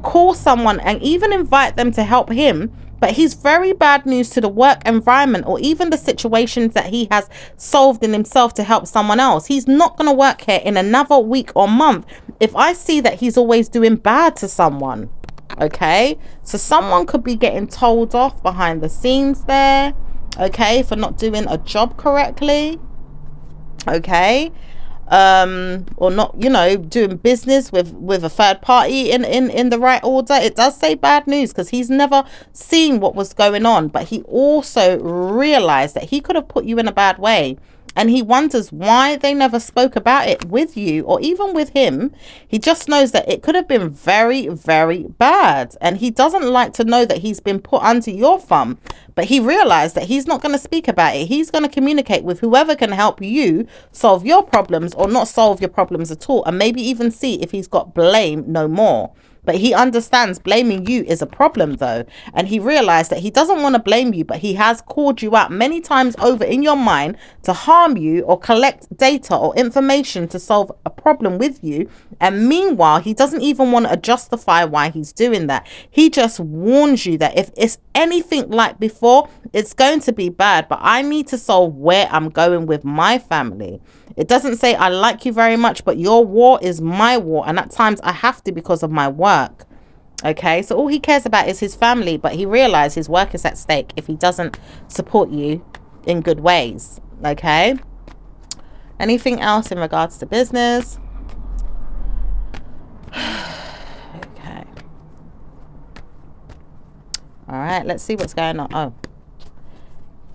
call someone and even invite them to help him, but he's very bad news to the work environment or even the situations that he has solved in himself to help someone else. He's not going to work here in another week or month if I see that he's always doing bad to someone. Okay, so someone could be getting told off behind the scenes there, okay, for not doing a job correctly, okay, or not, you know, doing business with a third party in the right order. It does say bad news, because he's never seen what was going on, but he also realized that he could have put you in a bad way, and he wonders why they never spoke about it with you or even with him. He just knows that it could have been very, very bad, and he doesn't like to know that he's been put under your thumb. But he realized that he's not going to speak about it. He's going to communicate with whoever can help you solve your problems, or not solve your problems at all, and maybe even see if he's got blame no more. But he understands blaming you is a problem, though. And he realized that he doesn't want to blame you, but he has called you out many times over in your mind to harm you or collect data or information to solve a problem with you. And meanwhile, he doesn't even want to justify why he's doing that. He just warns you that if it's anything like before, it's going to be bad. But I need to solve where I'm going with my family. It doesn't say I like you very much, but your war is my war. And at times I have to, because of my work. Okay, so all he cares about is his family, but he realized his work is at stake if he doesn't support you in good ways. Okay. Anything else in regards to business? Okay. All right, let's see what's going on. Oh,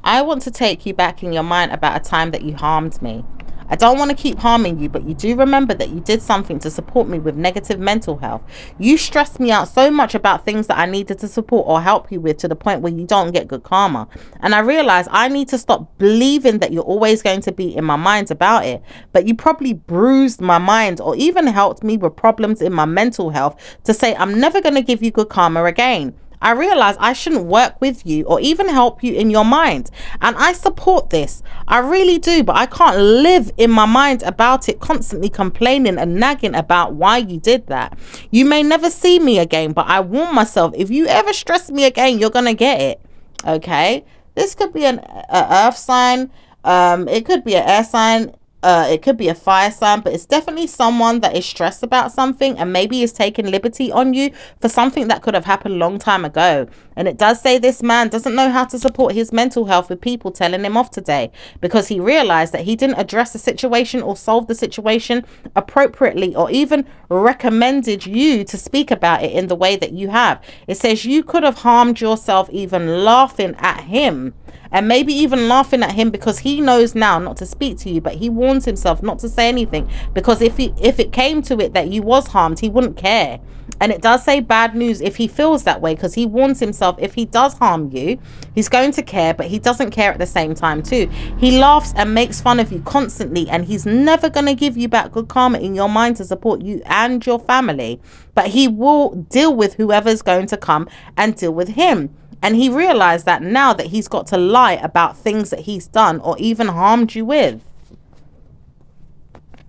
I want to take you back in your mind about a time that you harmed me. I don't want to keep harming you, but you do remember that you did something to support me with negative mental health. You stressed me out so much about things that I needed to support or help you with, to the point where you don't get good karma. And I realized I need to stop believing that you're always going to be in my mind about it. But you probably bruised my mind, or even helped me with problems in my mental health, to say I'm never going to give you good karma again. I realize I shouldn't work with you or even help you in your mind. And I support this. I really do. But I can't live in my mind about it, constantly complaining and nagging about why you did that. You may never see me again, but I warn myself, if you ever stress me again, you're going to get it. Okay. This could be an earth sign. It could be an air sign. It could be a fire sign, but it's definitely someone that is stressed about something, and maybe is taking liberty on you for something that could have happened a long time ago. And it does say this man doesn't know how to support his mental health with people telling him off today, because he realized that he didn't address the situation or solve the situation appropriately, or even recommended you to speak about it in the way that you have. It says you could have harmed yourself even laughing at him. And maybe even laughing at him, because he knows now not to speak to you, but he warns himself not to say anything, because if it came to it that you was harmed, he wouldn't care. And it does say bad news if he feels that way, because he warns himself if he does harm you, he's going to care, but he doesn't care at the same time too. He laughs and makes fun of you constantly, and he's never going to give you back good karma in your mind to support you and your family. But he will deal with whoever's going to come and deal with him. And he realized that now, that he's got to lie about things that he's done or even harmed you with.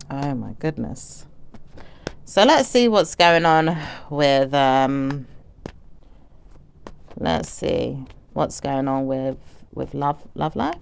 Oh my goodness. So let's see what's going on with, let's see what's going on with love life.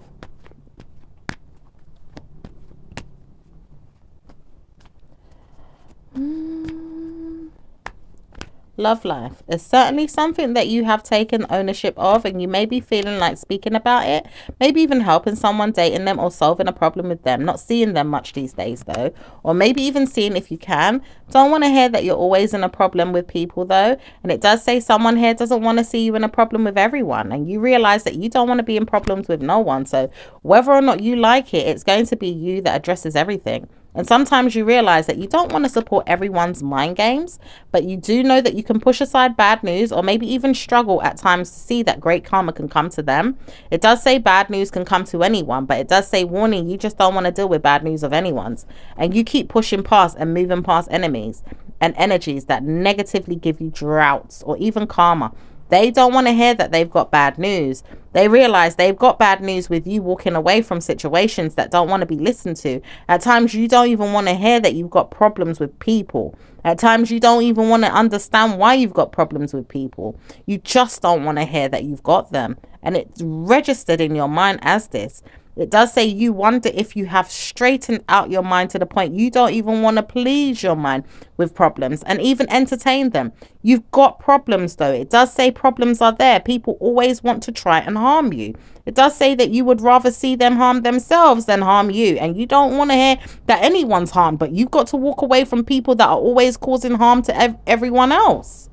love life. It's certainly something that you have taken ownership of, and you may be feeling like speaking about it, maybe even helping someone, dating them, or solving a problem with them. Not seeing them much these days though, or maybe even seeing if you can. Don't want to hear that you're always in a problem with people though. And it does say someone here doesn't want to see you in a problem with everyone, and you realize that you don't want to be in problems with no one. So whether or not you like it, it's going to be you that addresses everything. And sometimes you realize that you don't want to support everyone's mind games, but you do know that you can push aside bad news, or maybe even struggle at times to see that great karma can come to them. It does say bad news can come to anyone, but it does say warning, you just don't want to deal with bad news of anyone's. And you keep pushing past and moving past enemies and energies that negatively give you droughts or even karma. They don't want to hear that they've got bad news. They realize they've got bad news with you walking away from situations that don't want to be listened to. At times, you don't even want to hear that you've got problems with people. At times, you don't even want to understand why you've got problems with people. You just don't want to hear that you've got them. And it's registered in your mind as this. It does say you wonder if you have straightened out your mind to the point you don't even want to please your mind with problems and even entertain them. You've got problems though. It does say problems are there. People always want to try and harm you. It does say that you would rather see them harm themselves than harm you. And you don't want to hear that anyone's harmed, but you've got to walk away from people that are always causing harm to everyone else.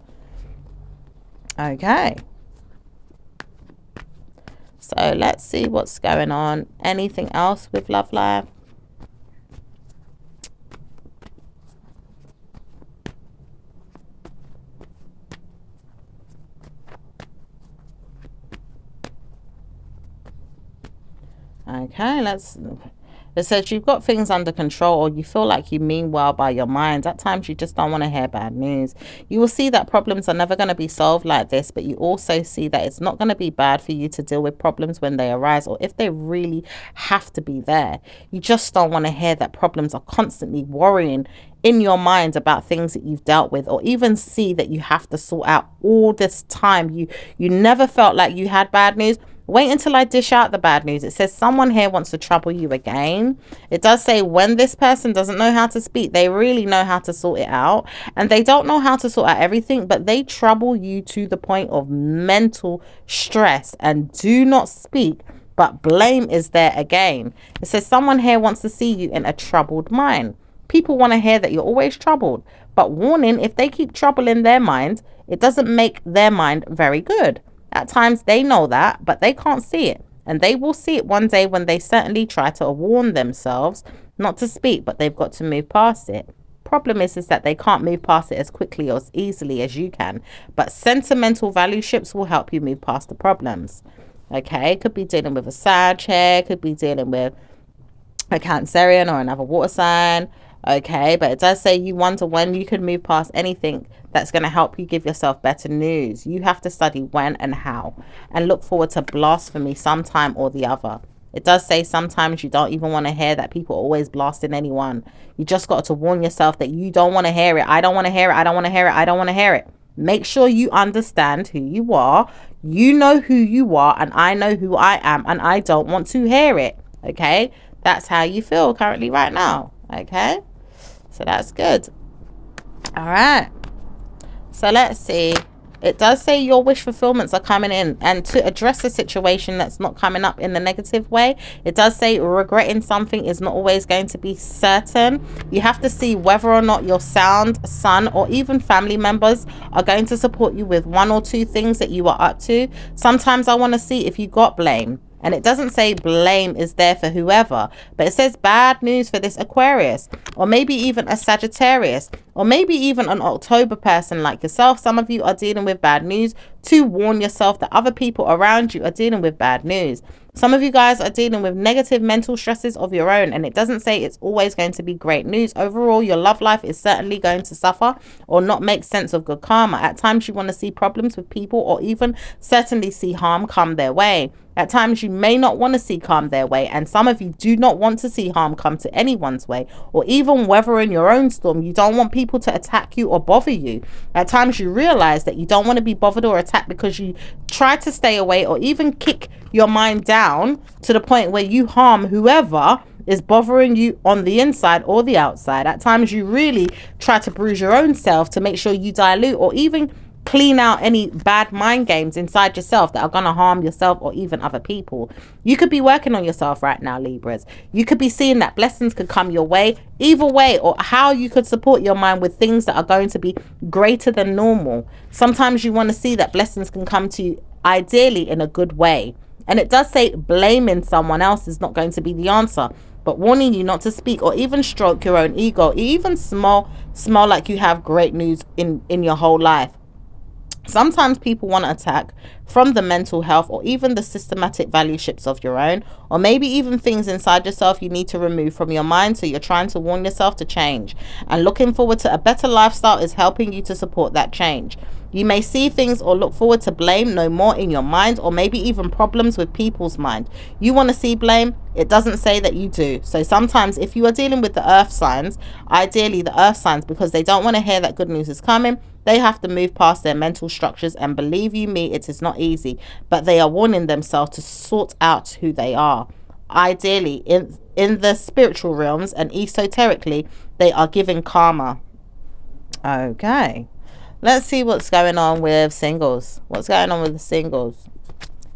Okay. So let's see what's going on. Anything else with love life? Okay, it says you've got things under control, or you feel like you mean well by your mind. At times you just don't want to hear bad news. You will see that problems are never going to be solved like this, but you also see that it's not going to be bad for you to deal with problems when they arise, or if they really have to be there. You just don't want to hear that problems are constantly worrying in your mind about things that you've dealt with, or even see that you have to sort out all this time. You never felt like you had bad news. Wait until I dish out the bad news. It says someone here wants to trouble you again. It does say when this person doesn't know how to speak, they really know how to sort it out. And they don't know how to sort out everything, but they trouble you to the point of mental stress and do not speak, but blame is there again. It says someone here wants to see you in a troubled mind. People want to hear that you're always troubled. But warning, if they keep troubling their mind, it doesn't make their mind very good. At times they know that, but they can't see it. And they will see it one day when they certainly try to warn themselves not to speak, but they've got to move past it. Problem is that they can't move past it as quickly or as easily as you can. But sentimental value ships will help you move past the problems. Okay, could be dealing with a Sag here, could be dealing with a Cancerian or another water sign. Okay, but it does say you wonder when you can move past anything that's going to help you give yourself better news. You have to study when and how, and look forward to blasphemy sometime or the other. It does say sometimes you don't even want to hear that people are always blasting anyone. You just got to warn yourself that you don't want to hear it. I don't want to hear it. I don't want to hear it. I don't want to hear it. Make sure you understand who you are. You know who you are, and I know who I am, and I don't want to hear it. Okay, that's how you feel currently right now. Okay, so that's good. All right, so let's see. It does say your wish fulfillments are coming in, and to address a situation that's not coming up in the negative way, it does say regretting something is not always going to be certain. You have to see whether or not your sound son or even family members are going to support you with one or two things that you are up to. Sometimes I want to see if you got blame. And it doesn't say blame is there for whoever, but it says bad news for this Aquarius, or maybe even a Sagittarius, or maybe even an October person like yourself. Some of you are dealing with bad news to warn yourself that other people around you are dealing with bad news. Some of you guys are dealing with negative mental stresses of your own, and it doesn't say it's always going to be great news. Overall, your love life is certainly going to suffer or not make sense of good karma. At times you want to see problems with people, or even certainly see harm come their way. At times you may not want to see harm their way, and some of you do not want to see harm come to anyone's way, or even weather in your own storm. You don't want people to attack you or bother you. At times you realize that you don't want to be bothered or attacked because you try to stay away, or even kick your mind down to the point where you harm whoever is bothering you on the inside or the outside. At times you really try to bruise your own self to make sure you dilute or even clean out any bad mind games inside yourself that are going to harm yourself or even other people. You could be working on yourself right now, Libras. You could be seeing that blessings could come your way either way, or how you could support your mind with things that are going to be greater than normal. Sometimes you want to see that blessings can come to you ideally in a good way. And it does say blaming someone else is not going to be the answer, but warning you not to speak or even stroke your own ego, even smell like you have great news in your whole life. Sometimes people want to attack from the mental health or even the systematic value shifts of your own, or maybe even things inside yourself you need to remove from your mind. So you're trying to warn yourself to change, and looking forward to a better lifestyle is helping you to support that change. You may see things or look forward to blame no more in your mind, or maybe even problems with people's mind. You want to see blame? It doesn't say that you do. So sometimes if you are dealing with the earth signs, ideally the earth signs, because they don't want to hear that good news is coming, they have to move past their mental structures, and believe you me, it is not easy, but they are warning themselves to sort out who they are. Ideally, in the spiritual realms and esoterically, they are giving karma. Okay. Let's see what's going on with singles. What's going on with the singles?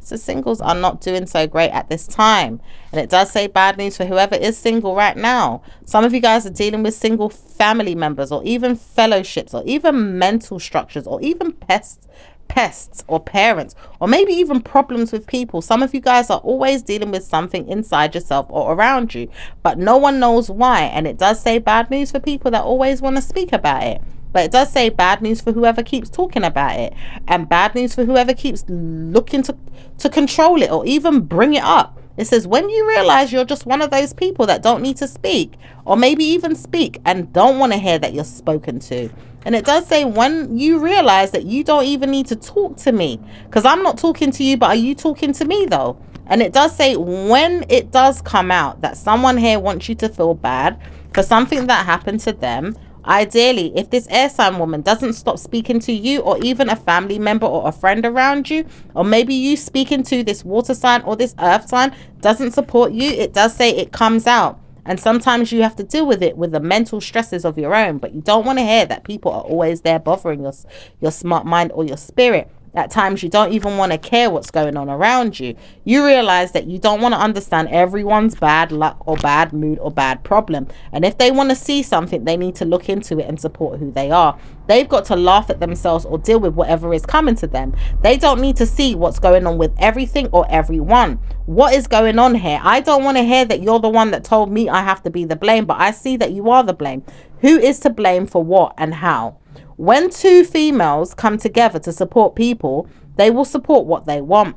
So singles are not doing so great at this time. And it does say bad news for whoever is single right now. Some of you guys are dealing with single family members, or even fellowships, or even mental structures, or even pests or parents, or maybe even problems with people. Some of you guys are always dealing with something inside yourself or around you, but no one knows why. And it does say bad news for people that always want to speak about it. But it does say bad news for whoever keeps talking about it, and bad news for whoever keeps looking to control it or even bring it up. It says when you realize you're just one of those people that don't need to speak, or maybe even speak and don't want to hear that you're spoken to. And it does say when you realize that you don't even need to talk to me, because I'm not talking to you, but are you talking to me though? And it does say when it does come out that someone here wants you to feel bad for something that happened to them. Ideally, if this air sign woman doesn't stop speaking to you, or even a family member or a friend around you, or maybe you speaking to this water sign or this earth sign doesn't support you, it does say it comes out. And sometimes you have to deal with it with the mental stresses of your own, but you don't want to hear that people are always there bothering your smart mind or your spirit. At times you don't even want to care what's going on around you. You realize that you don't want to understand everyone's bad luck or bad mood or bad problem. And if they want to see something, they need to look into it and support who they are. They've got to laugh at themselves or deal with whatever is coming to them. They don't need to see what's going on with everything or everyone. What is going on here? I don't want to hear that you're the one that told me I have to be the blame, but I see that you are the blame. Who is to blame for what and how? When two females come together to support people, they will support what they want.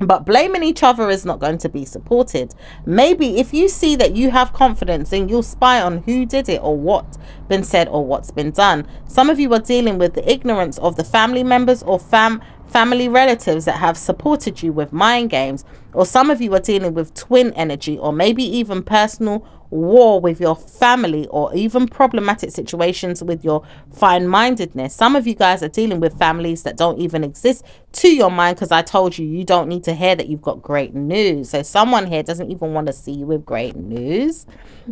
But blaming each other is not going to be supported. Maybe if you see that you have confidence, then you'll spy on who did it or what's been said or what's been done. Some of you are dealing with the ignorance of the family members or family relatives that have supported you with mind games. Or some of you are dealing with twin energy, or maybe even personal war with your family, or even problematic situations with your fine-mindedness. Some of you guys are dealing with families that don't even exist to your mind, because I told you, you don't need to hear that you've got great news. So someone here doesn't even want to see you with great news.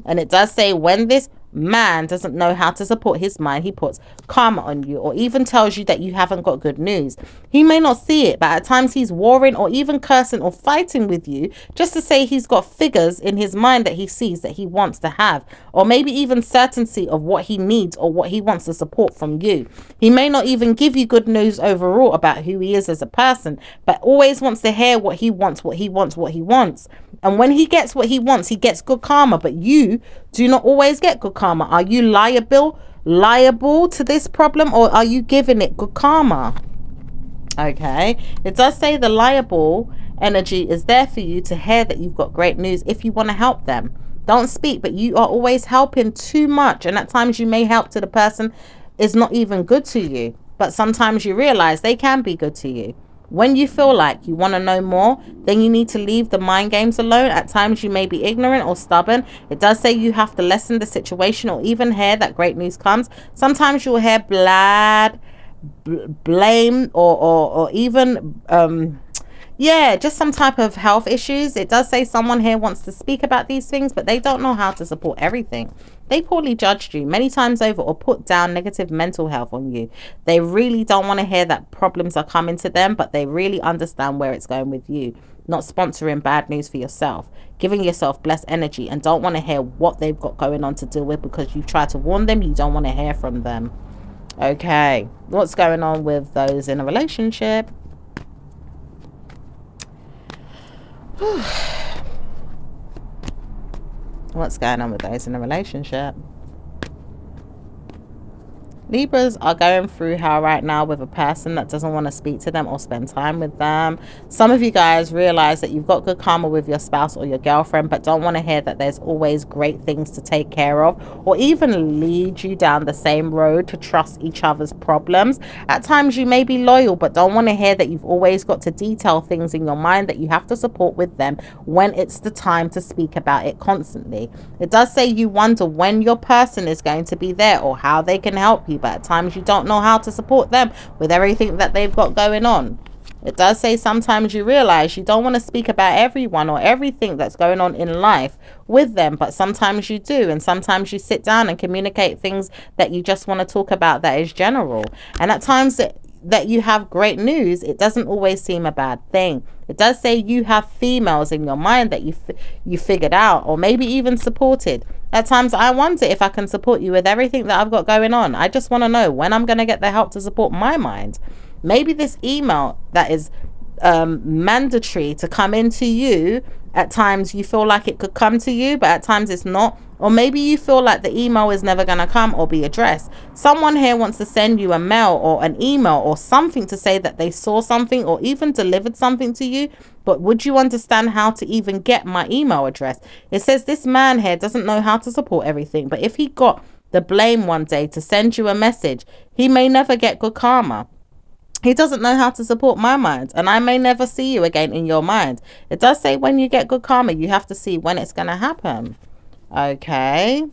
And it does say when this man doesn't know how to support his mind, he puts karma on you, or even tells you that you haven't got good news. He may not see it, but at times he's warring or even cursing or fighting with you just to say he's got figures in his mind that he sees that he wants to have, or maybe even certainty of what he needs or what he wants to support from you. He may not even give you good news overall about who he is as a person, but always wants to hear what he wants. And when he gets what he wants, he gets good karma, but you do not always get good karma. Are you liable to this problem, or are you giving it good karma? Okay, it does say the liable energy is there for you to hear that you've got great news if you want to help them. Don't speak, but you are always helping too much, and at times you may help to the person is not even good to you, but sometimes you realize they can be good to you. When you feel like you want to know more, then you need to leave the mind games alone. At times you may be ignorant or stubborn. It does say you have to lessen the situation or even hear that great news comes. Sometimes you'll hear blame or even Yeah, just some type of health issues. It does say someone here wants to speak about these things, but they don't know how to support everything. They poorly judged you many times over or put down negative mental health on you. They really don't want to hear that problems are coming to them, but they really understand where it's going with you. Not sponsoring bad news for yourself, giving yourself blessed energy, and don't want to hear what they've got going on to deal with because you've tried to warn them. You don't want to hear from them. Okay, what's going on with those in a relationship? What's going on with those in a relationship? Libras are going through hell right now with a person that doesn't want to speak to them or spend time with them. Some of you guys realize that you've got good karma with your spouse or your girlfriend, but don't want to hear that there's always great things to take care of or even lead you down the same road to trust each other's problems. At times you may be loyal, but don't want to hear that you've always got to detail things in your mind that you have to support with them when it's the time to speak about it constantly. It does say you wonder when your person is going to be there or how they can help you, but at times you don't know how to support them with everything that they've got going on. It does say sometimes you realize you don't want to speak about everyone or everything that's going on in life with them, but sometimes you do, and sometimes you sit down and communicate things that you just want to talk about that is general. And at times that you have great news, it doesn't always seem a bad thing. It does say you have females in your mind that you figured out or maybe even supported. At times I wonder if I can support you with everything that I've got going on. I just want to know when I'm going to get the help to support my mind. Maybe this email that is mandatory to come into you, at times you feel like it could come to you, but at times it's not. Or maybe you feel like the email is never going to come or be addressed. Someone here wants to send you a mail or an email or something to say that they saw something or even delivered something to you. But would you understand how to even get my email address? It says this man here doesn't know how to support everything. But if he got the blame one day to send you a message, he may never get good karma. He doesn't know how to support my mind, and I may never see you again in your mind. It does say when you get good karma, you have to see when it's going to happen. Okay.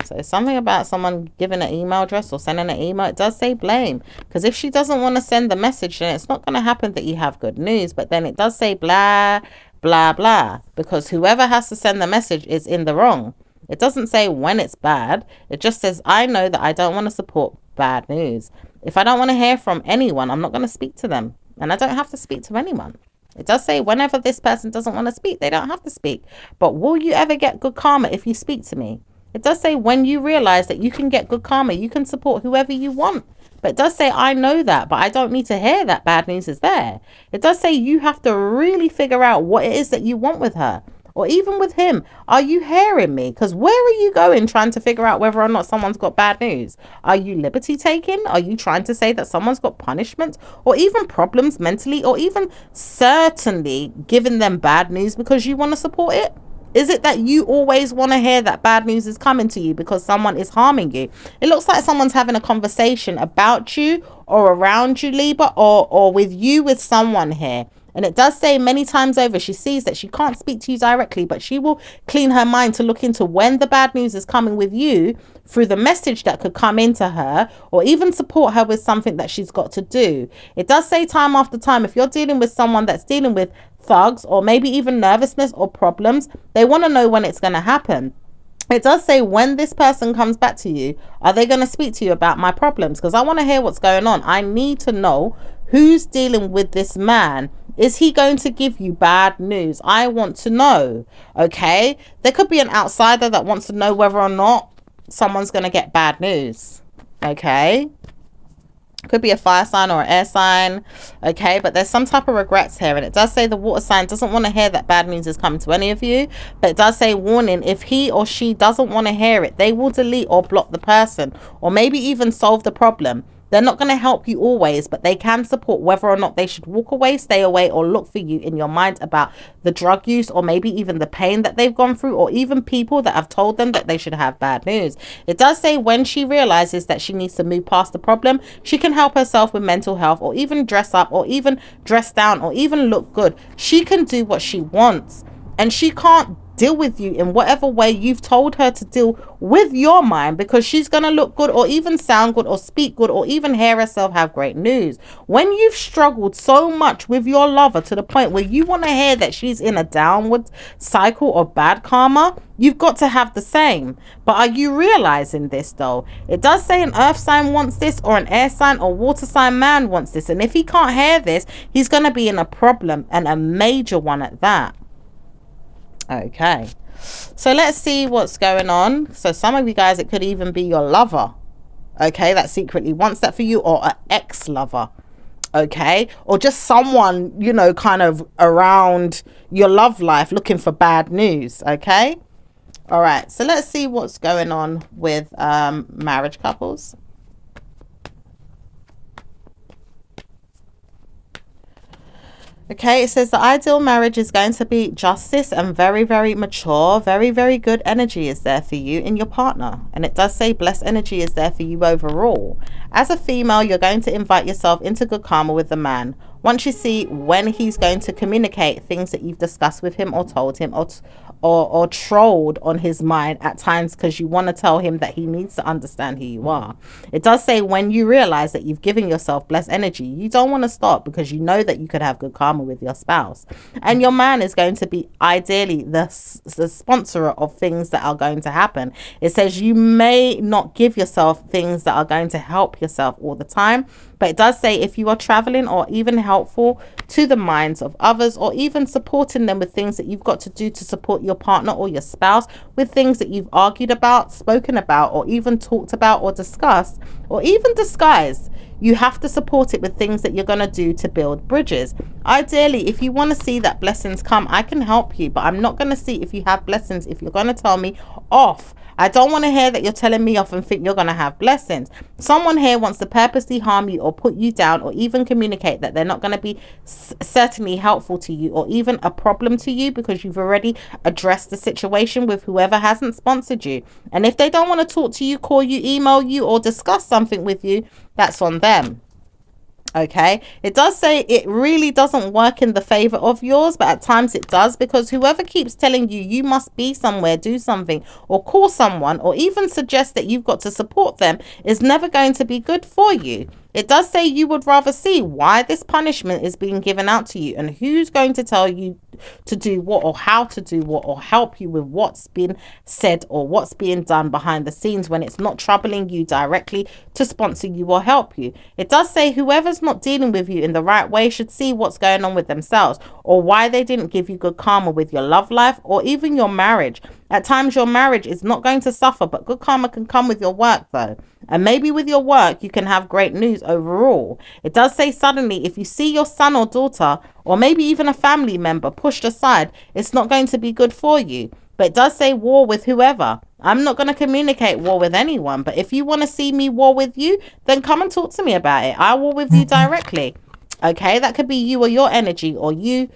So something about someone giving an email address or sending an email. It does say blame. Because if she doesn't want to send the message, then it's not going to happen that you have good news. But then it does say blah, blah, blah. Because whoever has to send the message is in the wrong. It doesn't say when it's bad. It just says, I know that I don't want to support bad news. If I don't want to hear from anyone, I'm not going to speak to them. And I don't have to speak to anyone. It does say whenever this person doesn't want to speak, they don't have to speak. But will you ever get good karma if you speak to me? It does say when you realize that you can get good karma, you can support whoever you want. But it does say, I know that, but I don't need to hear that bad news is there. It does say you have to really figure out what it is that you want with her. Or even with him, are you hearing me? Because where are you going trying to figure out whether or not someone's got bad news? Are you liberty taking? Are you trying to say that someone's got punishment or even problems mentally or even certainly giving them bad news because you want to support it? Is it that you always want to hear that bad news is coming to you because someone is harming you? It looks like someone's having a conversation about you or around you, Libra, or with you with someone here. And it does say many times over, she sees that she can't speak to you directly, but she will clean her mind to look into when the bad news is coming with you through the message that could come into her, or even support her with something that she's got to do. It does say time after time, if you're dealing with someone that's dealing with thugs or maybe even nervousness or problems, they want to know when it's going to happen. It does say when this person comes back to you, are they going to speak to you about my problems? Because I want to hear what's going on. I need to know who's dealing with this man. Is he going to give you bad news? I want to know. Okay. There could be an outsider that wants to know whether or not someone's going to get bad news. Okay. Could be a fire sign or an air sign. Okay, but there's some type of regrets here. And it does say the water sign doesn't want to hear that bad news is coming to any of you. But it does say warning, if he or she doesn't want to hear it, they will delete or block the person. Or maybe even solve the problem. They're not going to help you always, but they can support whether or not they should walk away, stay away, or look for you in your mind about the drug use or maybe even the pain that they've gone through, or even people that have told them that they should have bad news. It does say when she realizes that she needs to move past the problem, she can help herself with mental health, or even dress up, or even dress down, or even look good. She can do what she wants. and she can't deal with you in whatever way you've told her to deal with your mind, because she's going to look good or even sound good or speak good or even hear herself have great news. When you've struggled so much with your lover to the point where you want to hear that she's in a downward cycle of bad karma, you've got to have the same. But are you realizing this though? It does say an earth sign wants this, or an air sign or water sign man wants this, and if he can't hear this, he's going to be in a problem, and a major one at that. Okay, so let's see what's going on. So some of you guys, it could even be your lover, okay, that secretly wants that for you, or an ex-lover, okay, or just someone, you know, kind of around your love life looking for bad news. Okay, all right, so let's see what's going on with marriage couples. Okay, it says the ideal marriage is going to be justice and very, very mature. Very, very good energy is there for you in your partner. And it does say blessed energy is there for you overall. As a female, you're going to invite yourself into good karma with the man. Once you see when he's going to communicate things that you've discussed with him or told him, or trolled on his mind at times, because you want to tell him that he needs to understand who you are. It does say when you realize that you've given yourself blessed energy, you don't want to stop, because you know that you could have good karma with your spouse. And your man is going to be ideally the sponsor of things that are going to happen. It says you may not give yourself things that are going to help yourself all the time, but it does say if you are traveling or even helpful to the minds of others, or even supporting them with things that you've got to do to support your partner or your spouse, with things that you've argued about, spoken about, or even talked about or discussed, or even disguised, you have to support it with things that you're going to do to build bridges. Ideally, if you want to see that blessings come, I can help you, but I'm not going to see if you have blessings if you're going to tell me off. I don't want to hear that you're telling me off and think you're going to have blessings. Someone here wants to purposely harm you or put you down, or even communicate that they're not going to be certainly helpful to you, or even a problem to you, because you've already addressed the situation with whoever hasn't sponsored you. And if they don't want to talk to you, call you, email you, or discuss something with you, that's on them. Okay, it does say it really doesn't work in the favor of yours, but at times it does, because whoever keeps telling you you must be somewhere, do something, or call someone, or even suggest that you've got to support them, is never going to be good for you. It does say you would rather see why this punishment is being given out to you, and who's going to tell you to do what, or how to do what, or help you with what's been said or what's being done behind the scenes, when it's not troubling you directly to sponsor you or help you. It does say whoever's not dealing with you in the right way should see what's going on with themselves, or why they didn't give you good karma with your love life or even your marriage. At times your marriage is not going to suffer, but good karma can come with your work though. And maybe with your work, you can have great news overall. It does say suddenly, if you see your son or daughter, or maybe even a family member pushed aside, it's not going to be good for you. But it does say war with whoever. I'm not going to communicate war with anyone, but if you want to see me war with you, then come and talk to me about it. I war with you directly. Okay, that could be you or your energy, or you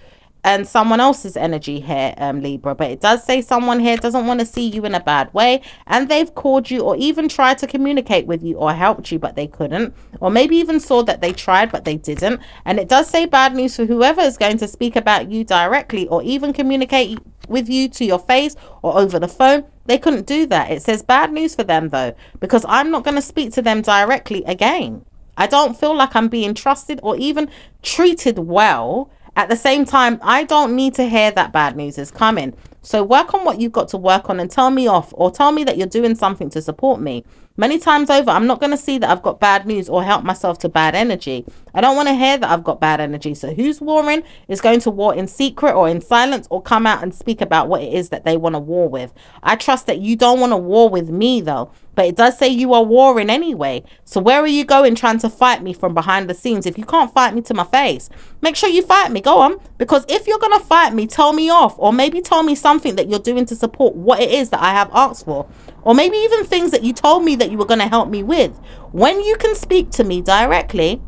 and someone else's energy here, Libra. But it does say someone here doesn't want to see you in a bad way, and they've called you or even tried to communicate with you or helped you, but they couldn't, or maybe even saw that they tried but they didn't. And it does say bad news for whoever is going to speak about you directly, or even communicate with you to your face or over the phone. They couldn't do that. It says bad news for them though, because I'm not going to speak to them directly again. I don't feel like I'm being trusted or even treated well. At the same time, I don't need to hear that bad news is coming. So work on what you've got to work on, and tell me off, or tell me that you're doing something to support me. Many times over, I'm not going to see that I've got bad news or help myself to bad energy. I don't want to hear that I've got bad energy. So who's warring is going to war in secret or in silence, or come out and speak about what it is that they want to war with. I trust that you don't want to war with me though. But it does say you are warring anyway. So where are you going trying to fight me from behind the scenes? If you can't fight me to my face, make sure you fight me. Go on. Because if you're going to fight me, tell me off. Or maybe tell me something that you're doing to support what it is that I have asked for. Or maybe even things that you told me that you were going to help me with. When you can speak to me directly,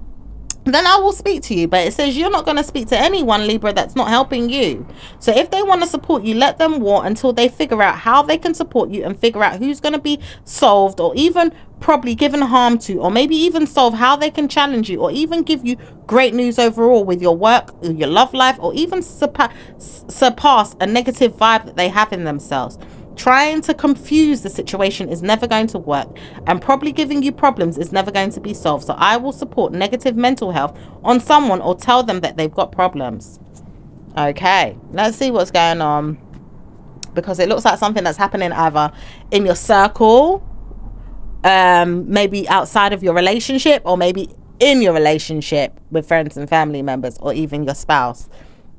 then I will speak to you. But it says you're not going to speak to anyone, Libra, that's not helping you. So if they want to support you, let them walk until they figure out how they can support you and figure out who's going to be solved, or even probably given harm to, or maybe even solve how they can challenge you, or even give you great news overall with your work, your love life, or even surpass a negative vibe that they have in themselves. Trying to confuse the situation is never going to work, and probably giving you problems is never going to be solved. So I will support negative mental health on someone or tell them that they've got problems. Okay, let's see what's going on, because it looks like something that's happening either in your circle, maybe outside of your relationship, or maybe in your relationship with friends and family members, or even your spouse.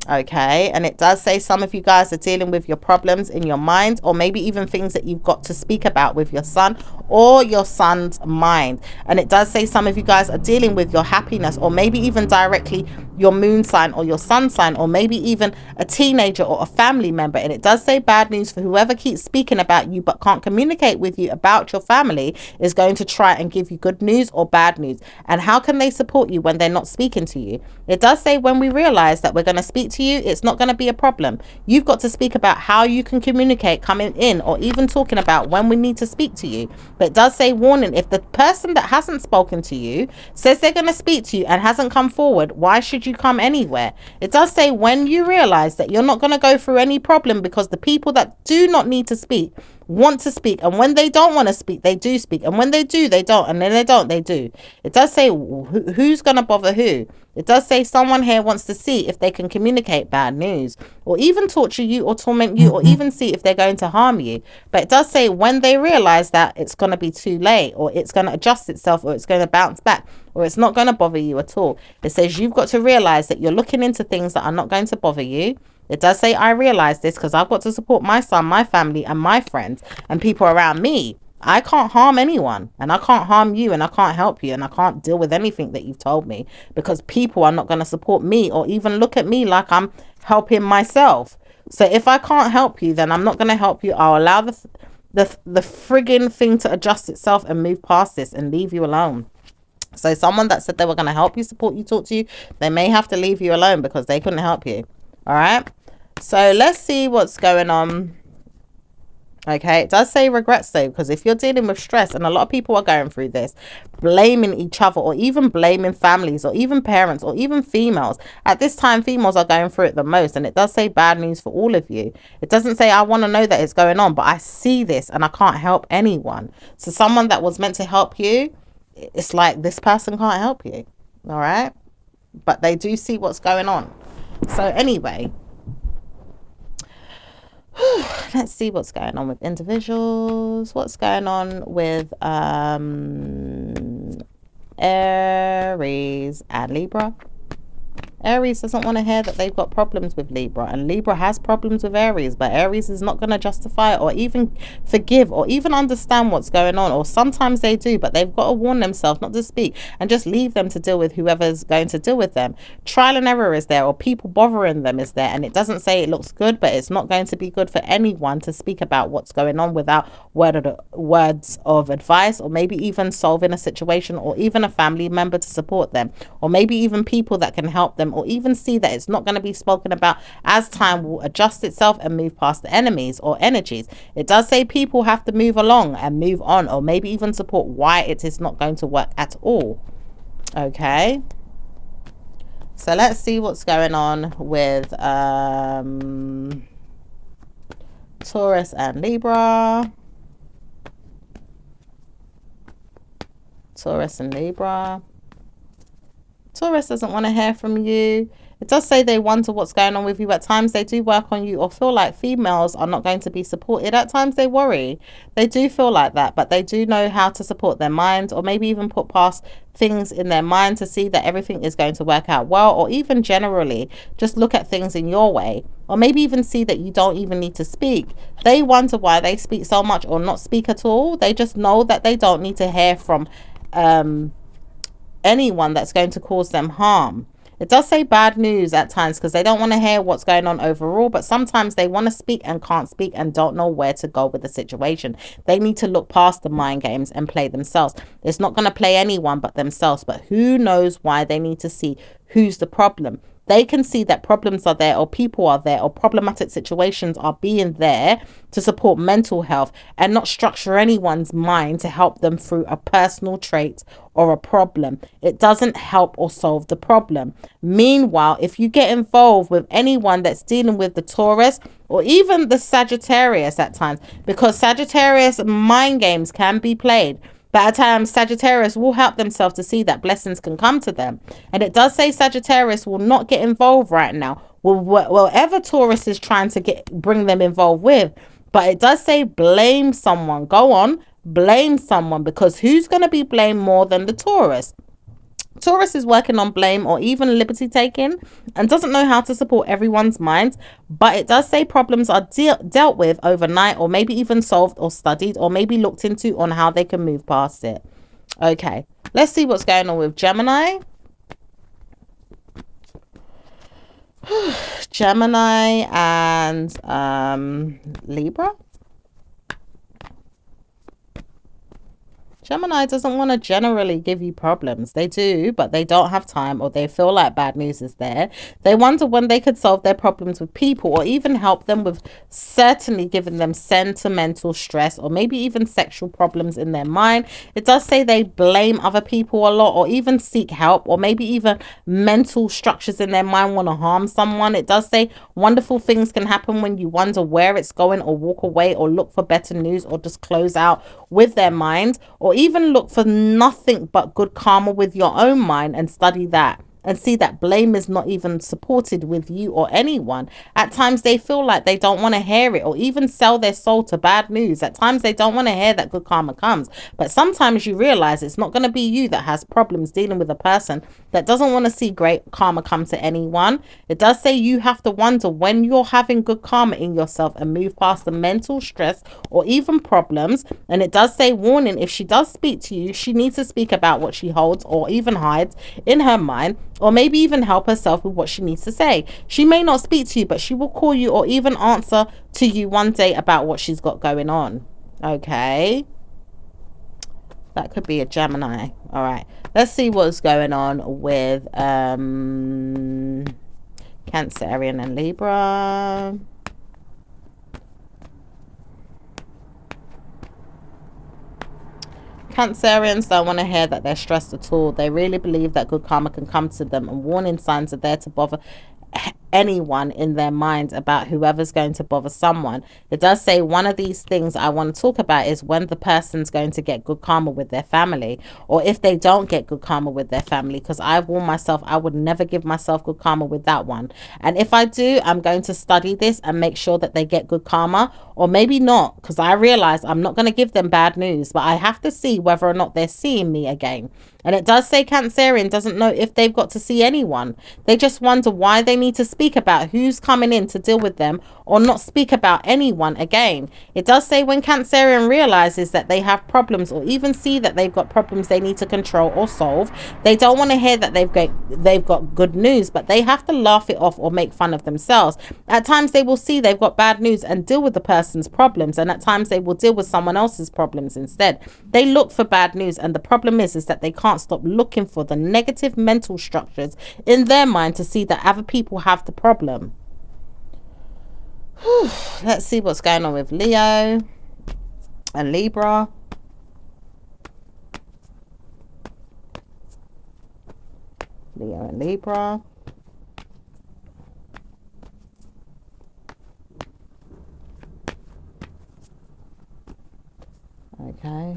Okay, and it does say some of you guys are dealing with your problems in your mind, or maybe even things that you've got to speak about with your son or your son's mind. And it does say some of you guys are dealing with your happiness, or maybe even directly your moon sign or your sun sign, or maybe even a teenager or a family member. And it does say bad news for whoever keeps speaking about you but can't communicate with you about your family is going to try and give you good news or bad news. And how can they support you when they're not speaking to you? It does say when we realize that we're going to speak to you, it's not going to be a problem. You've got to speak about how you can communicate coming in, or even talking about when we need to speak to you. But it does say warning, if the person that hasn't spoken to you says they're going to speak to you and hasn't come forward, why should you come anywhere? It does say when you realize that you're not going to go through any problem, because the people that do not need to speak want to speak, and when they don't want to speak, they do speak, and when they do, they don't, and then they don't, they do. It does say who's going to bother who. It does say someone here wants to see if they can communicate bad news, or even torture you or torment you, or even see if they're going to harm you. But it does say when they realize that it's going to be too late, or it's going to adjust itself, or it's going to bounce back, or it's not going to bother you at all. It says you've got to realize that you're looking into things that are not going to bother you. It does say I realize this because I've got to support my son, my family, and my friends and people around me. I can't harm anyone, and I can't harm you, and I can't help you, and I can't deal with anything that you've told me, because people are not going to support me or even look at me like I'm helping myself. So if I can't help you, then I'm not going to help you. I'll allow the frigging thing to adjust itself and move past this and leave you alone. So someone that said they were going to help you, support you, talk to you, they may have to leave you alone because they couldn't help you. All right. So let's see what's going on. Okay, it does say regrets though, because if you're dealing with stress, and a lot of people are going through this, blaming each other, or even blaming families, or even parents, or even females. At this time, females are going through it the most, and it does say bad news for all of you. It doesn't say I want to know that it's going on, but I see this and I can't help anyone. So someone that was meant to help you, it's like this person can't help you. All right, but they do see what's going on. So anyway, let's see what's going on with individuals. What's going on with Aries and Libra? Aries doesn't want to hear that they've got problems with Libra, and Libra has problems with Aries, but Aries is not going to justify it or even forgive or even understand what's going on. Or sometimes they do, but they've got to warn themselves not to speak and just leave them to deal with whoever's going to deal with them. Trial and error is there, or people bothering them is there, and it doesn't say it looks good, but it's not going to be good for anyone to speak about what's going on without words of advice, or maybe even solving a situation, or even a family member to support them, or maybe even people that can help them, or even see that it's not going to be spoken about, as time will adjust itself and move past the enemies or energies. It does say people have to move along and move on, or maybe even support why it is not going to work at all. Okay, so let's see what's going on with Taurus and Libra. Taurus and Libra. Taurus doesn't want to hear from you. It does say they wonder what's going on with you. At times they do work on you, or feel like females are not going to be supported. At times they worry. They do feel like that, but they do know how to support their mind, or maybe even put past things in their mind to see that everything is going to work out well, or even generally just look at things in your way, or maybe even see that you don't even need to speak. They wonder why they speak so much or not speak at all. They just know that they don't need to hear from anyone that's going to cause them harm. It does say bad news at times because they don't want to hear what's going on overall, but sometimes they want to speak and can't speak and don't know where to go with the situation. They need to look past the mind games and play themselves. It's not going to play anyone but themselves, but who knows why they need to see who's the problem. They can see that problems are there, or people are there, or problematic situations are being there to support mental health and not structure anyone's mind to help them through a personal trait or a problem. It doesn't help or solve the problem. Meanwhile, if you get involved with anyone that's dealing with the Taurus or even the Sagittarius at times, because Sagittarius mind games can be played, but at times, Sagittarius will help themselves to see that blessings can come to them. And it does say Sagittarius will not get involved right now. Whatever Taurus is trying to bring them involved with. But it does say blame someone. Go on, blame someone. Because who's going to be blamed more than the Taurus? Taurus is working on blame or even liberty taking and doesn't know how to support everyone's minds, but it does say problems are dealt with overnight, or maybe even solved or studied, or maybe looked into on how they can move past it. Okay, let's see what's going on with Gemini. Gemini and Libra. Gemini doesn't want to generally give you problems. They do, but they don't have time, or they feel like bad news is there. They wonder when they could solve their problems with people, or even help them with certainly giving them sentimental stress, or maybe even sexual problems in their mind. It does say they blame other people a lot, or even seek help, or maybe even mental structures in their mind want to harm someone. It does say wonderful things can happen when you wonder where it's going, or walk away, or look for better news, or just close out with their mind, or even look for nothing but good karma with your own mind and study that and see that blame is not even supported with you or anyone. At times they feel like they don't want to hear it, or even sell their soul to bad news. At times they don't want to hear that good karma comes, but sometimes you realize it's not going to be you that has problems dealing with a person that doesn't want to see great karma come to anyone. It does say you have to wonder when you're having good karma in yourself and move past the mental stress or even problems. And it does say, warning, if she does speak to you, she needs to speak about what she holds or even hides in her mind, or maybe even help herself with what she needs to say. She may not speak to you, but she will call you or even answer to you one day about what she's got going on. Okay, that could be a Gemini. All right, let's see what's going on with Cancerian and Libra. Cancerians don't want to hear that they're stressed at all. They really believe that good karma can come to them, and warning signs are there to bother anyone in their mind about whoever's going to bother someone. It does say one of these things I want to talk about is when the person's going to get good karma with their family, or if they don't get good karma with their family, because I warn myself I would never give myself good karma with that one. And if I do, I'm going to study this and make sure that they get good karma, or maybe not, because I realize I'm not going to give them bad news, but I have to see whether or not they're seeing me again. And it does say Cancerian doesn't know if they've got to see anyone. They just wonder why they need to speak about who's coming in to deal with them, or not speak about anyone again. It does say when Cancerian realizes that they have problems, or even see that they've got problems they need to control or solve, they don't want to hear that they've got good news, but they have to laugh it off or make fun of themselves. At times they will see they've got bad news and deal with the person's problems, and at times they will deal with someone else's problems instead. They look for bad news, and the problem is that they can't stop looking for the negative mental structures in their mind to see that other people have the problem. Let's see what's going on with Leo and Libra. Leo and Libra. Okay.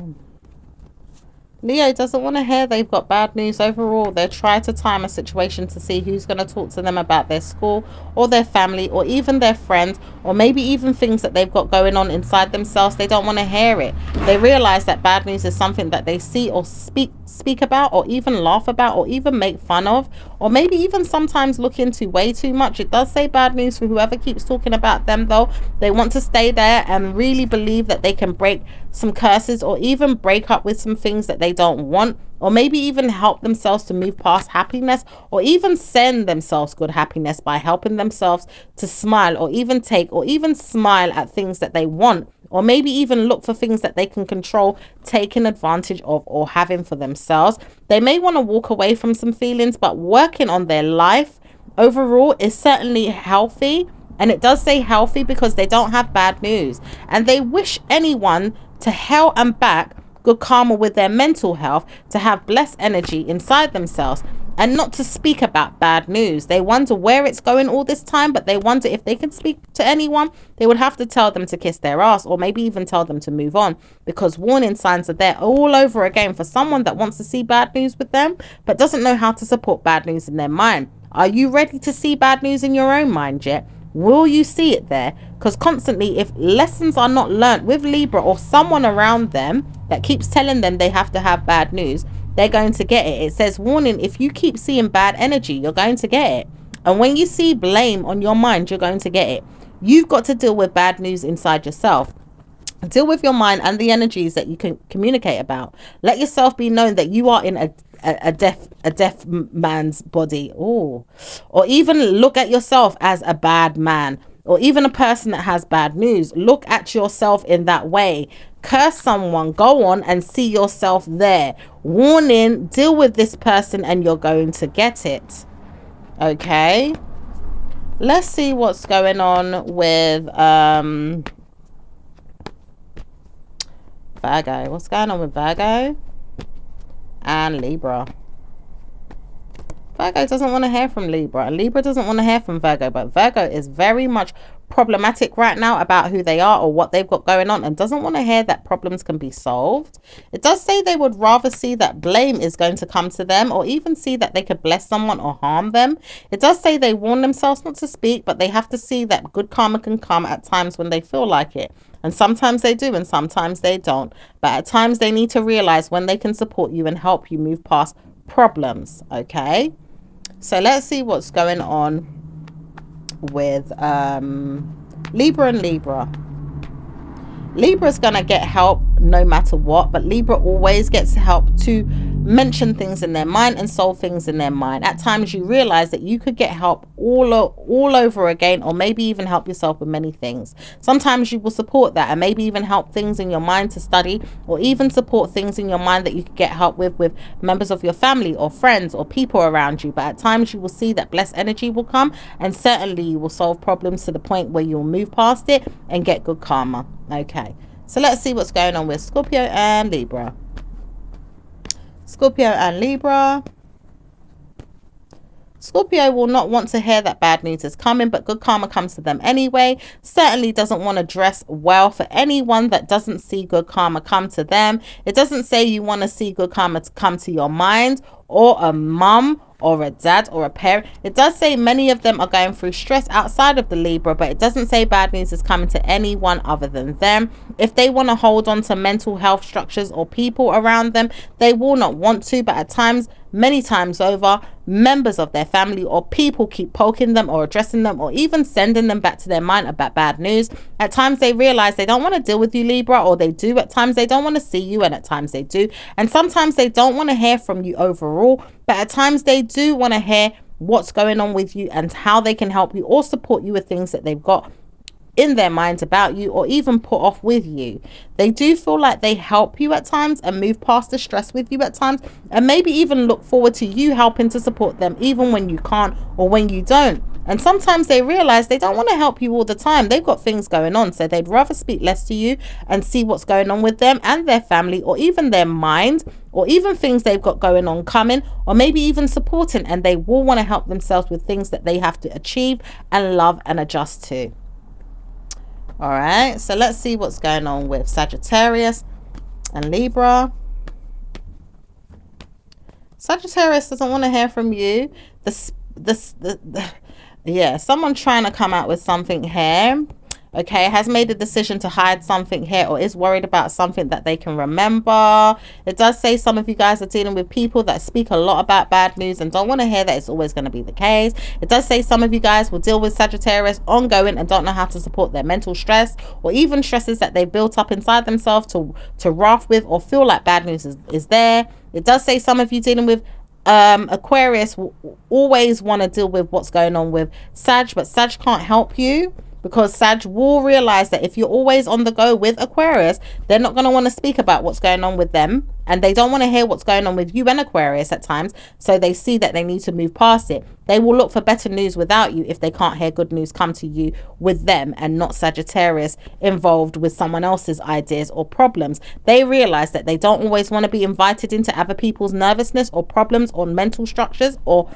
Leo doesn't want to hear they've got bad news overall. They're trying to time a situation to see who's going to talk to them about their school or their family or even their friends, or maybe even things that they've got going on inside themselves. They don't want to hear it. They realize that bad news is something that they see or speak about, or even laugh about, or even make fun of, or maybe even sometimes look into way too much. It does say bad news for whoever keeps talking about them, though. They want to stay there and really believe that they can break some curses, or even break up with some things that they they don't want, or maybe even help themselves to move past happiness, or even send themselves good happiness by helping themselves to smile, or even take, or even smile at things that they want, or maybe even look for things that they can control, taking advantage of, or having for themselves. They may want to walk away from some feelings, but working on their life overall is certainly healthy. And it does say healthy because they don't have bad news, and they wish anyone to hell and back good karma with their mental health, to have blessed energy inside themselves, and not to speak about bad news. They wonder where it's going all this time, but they wonder if they can speak to anyone, they would have to tell them to kiss their ass, or maybe even tell them to move on, because warning signs are there all over again for someone that wants to see bad news with them but doesn't know how to support bad news in their mind. Are you ready to see bad news in your own mind yet? Will you see it there? Because constantly, if lessons are not learnt with Libra or someone around them that keeps telling them they have to have bad news, they're going to get it. It says, warning, if you keep seeing bad energy, you're going to get it. And when you see blame on your mind, you're going to get it. You've got to deal with bad news inside yourself. Deal with your mind and the energies that you can communicate about. Let yourself be known that you are in a deaf man's body. Oh, or even look at yourself as a bad man, or even a person that has bad news. Look at yourself in that way. Curse someone, go on and see yourself there. Warning, deal with this person and you're going to get it. Okay, let's see what's going on with Virgo. What's going on with Virgo and Libra? Virgo doesn't want to hear from Libra, and Libra doesn't want to hear from Virgo, but Virgo is very much problematic right now about who they are or what they've got going on, and doesn't want to hear that problems can be solved. It does say they would rather see that blame is going to come to them, or even see that they could bless someone or harm them. It does say they warn themselves not to speak, but they have to see that good karma can come at times when they feel like it. And sometimes they do and sometimes they don't. But at times they need to realize when they can support you and help you move past problems. Okay, so let's see what's going on with Libra and Libra. Libra's gonna get help no matter what, but Libra always gets help to mention things in their mind and solve things in their mind. At times you realize that you could get help all over again, or maybe even help yourself with many things. Sometimes you will support that and maybe even help things in your mind to study, or even support things in your mind that you could get help with members of your family or friends or people around you. But at times you will see that blessed energy will come, and certainly you will solve problems to the point where you'll move past it and get good karma. Okay, so let's see what's going on with Scorpio and Libra. Scorpio and Libra. Scorpio will not want to hear that bad news is coming, but good karma comes to them anyway. Certainly doesn't want to dress well for anyone that doesn't see good karma come to them. It doesn't say you want to see good karma to come to your mind, or a mum, or a dad, or a parent. It does say many of them are going through stress outside of the Libra, but it doesn't say bad news is coming to anyone other than them. If they want to hold on to mental health structures or people around them, they will not want to, but at times, many times over, members of their family or people keep poking them or addressing them or even sending them back to their mind about bad news. At times they realize they don't want to deal with you, Libra, or they do. At times they don't want to see you, and at times they do. And sometimes they don't want to hear from you overall, but at times they do want to hear what's going on with you and how they can help you or support you with things that they've got in their minds about you, or even put off with you. They do feel like they help you at times and move past the stress with you at times, and maybe even look forward to you helping to support them even when you can't or when you don't. And sometimes they realize they don't want to help you all the time. They've got things going on, so they'd rather speak less to you and see what's going on with them and their family, or even their mind, or even things they've got going on coming, or maybe even supporting, and they will want to help themselves with things that they have to achieve and love and adjust to. All right, so let's see what's going on with Sagittarius and Libra. Sagittarius doesn't want to hear from you. Yeah, someone trying to come out with something here. Okay, has made a decision to hide something here, or is worried about something that they can remember. It does say some of you guys are dealing with people that speak a lot about bad news and don't want to hear that it's always going to be the case. It does say some of you guys will deal with Sagittarius ongoing and don't know how to support their mental stress, or even stresses that they've built up inside themselves to wrath with, or feel like bad news is there. It does say some of you dealing with Aquarius will always want to deal with what's going on with Sag, but Sag can't help you, because Sag will realize that if you're always on the go with Aquarius, they're not going to want to speak about what's going on with them, and they don't want to hear what's going on with you and Aquarius at times, so they see that they need to move past it. They will look for better news without you if they can't hear good news come to you with them, and not Sagittarius involved with someone else's ideas or problems. They realize that they don't always want to be invited into other people's nervousness or problems or mental structures or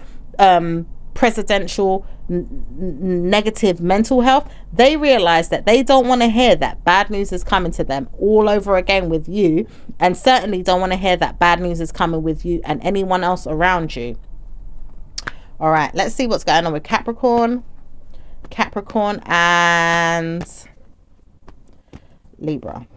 presidential negative mental health. They realize that they don't want to hear that bad news is coming to them all over again with you, and certainly don't want to hear that bad news is coming with you and anyone else around you. All right, let's see what's going on with Capricorn and Libra.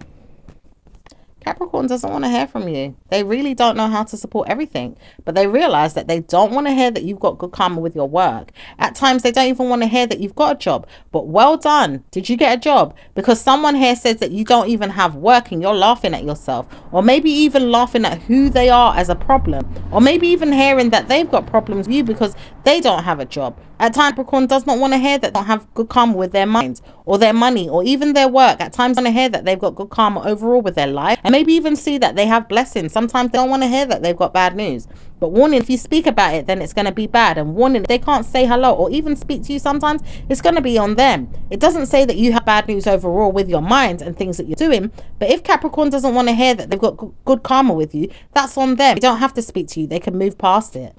Capricorn doesn't want to hear from you. They really don't know how to support everything, but they realize that they don't want to hear that you've got good karma with your work. At times, they don't even want to hear that you've got a job, but well done. Did you get a job? Because someone here says that you don't even have work and you're laughing at yourself, or maybe even laughing at who they are as a problem, or maybe even hearing that they've got problems with you because they don't have a job. At times, Capricorn does not want to hear that they don't have good karma with their minds or their money or even their work. At times, they want to hear that they've got good karma overall with their life, and maybe even see that they have blessings. Sometimes they don't want to hear that they've got bad news. But warning, if you speak about it, then it's going to be bad. And warning, if they can't say hello or even speak to you sometimes, it's going to be on them. It doesn't say that you have bad news overall with your mind and things that you're doing. But if Capricorn doesn't want to hear that they've got good karma with you, that's on them. They don't have to speak to you. They can move past it.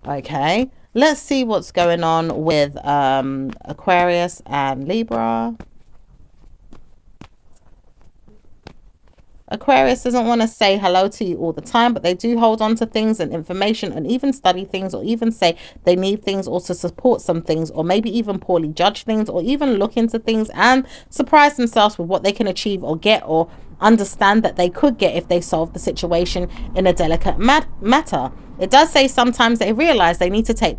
Okay. Let's see what's going on with Aquarius and Libra. Aquarius doesn't want to say hello to you all the time, but they do hold on to things and information and even study things, or even say they need things or to support some things, or maybe even poorly judge things, or even look into things and surprise themselves with what they can achieve or get, or understand that they could get if they solve the situation in a delicate matter. It does say sometimes they realize they need to take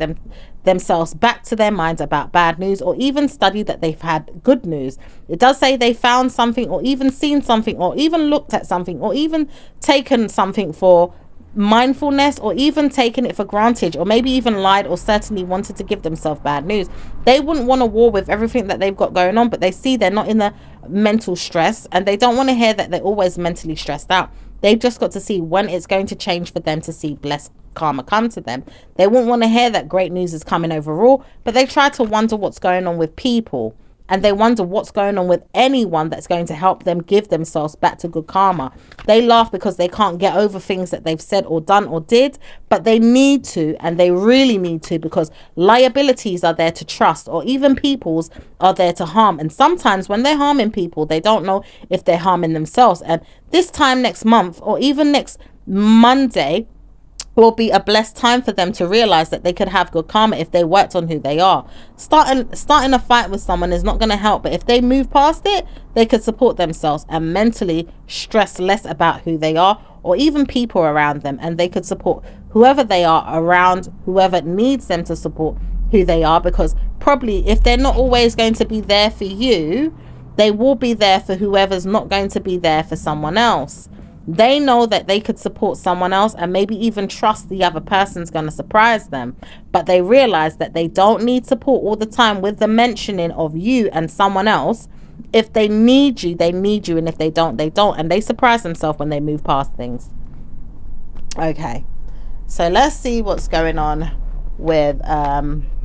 themselves back to their minds about bad news, or even study that they've had good news. It does say they found something, or even seen something, or even looked at something, or even taken something for mindfulness, or even taken it for granted, or maybe even lied, or certainly wanted to give themselves bad news. They wouldn't want a war with everything that they've got going on, but they see they're not in the mental stress, and they don't want to hear that they're always mentally stressed out. They've just got to see when it's going to change for them to see blessed karma come to them. They won't want to hear that great news is coming overall, but they try to wonder what's going on with people, and they wonder what's going on with anyone that's going to help them give themselves back to good karma. They laugh because they can't get over things that they've said or done or did, but they need to, and they really need to, because liabilities are there to trust, or even people's are there to harm. And sometimes when they're harming people, they don't know if they're harming themselves. And this time next month, or even next Monday, will be a blessed time for them to realize that they could have good karma if they worked on who they are. Starting a fight with someone is not going to help, but if they move past it, they could support themselves and mentally stress less about who they are, or even people around them, and they could support whoever they are around whoever needs them to support who they are, because probably if they're not always going to be there for you, they will be there for whoever's not going to be there for someone else. They know that they could support someone else and maybe even trust the other person's going to surprise them. But they realize that they don't need support all the time with the mentioning of you and someone else. If they need you, they need you. And if they don't, they don't. And they surprise themselves when they move past things. Okay. So let's see what's going on with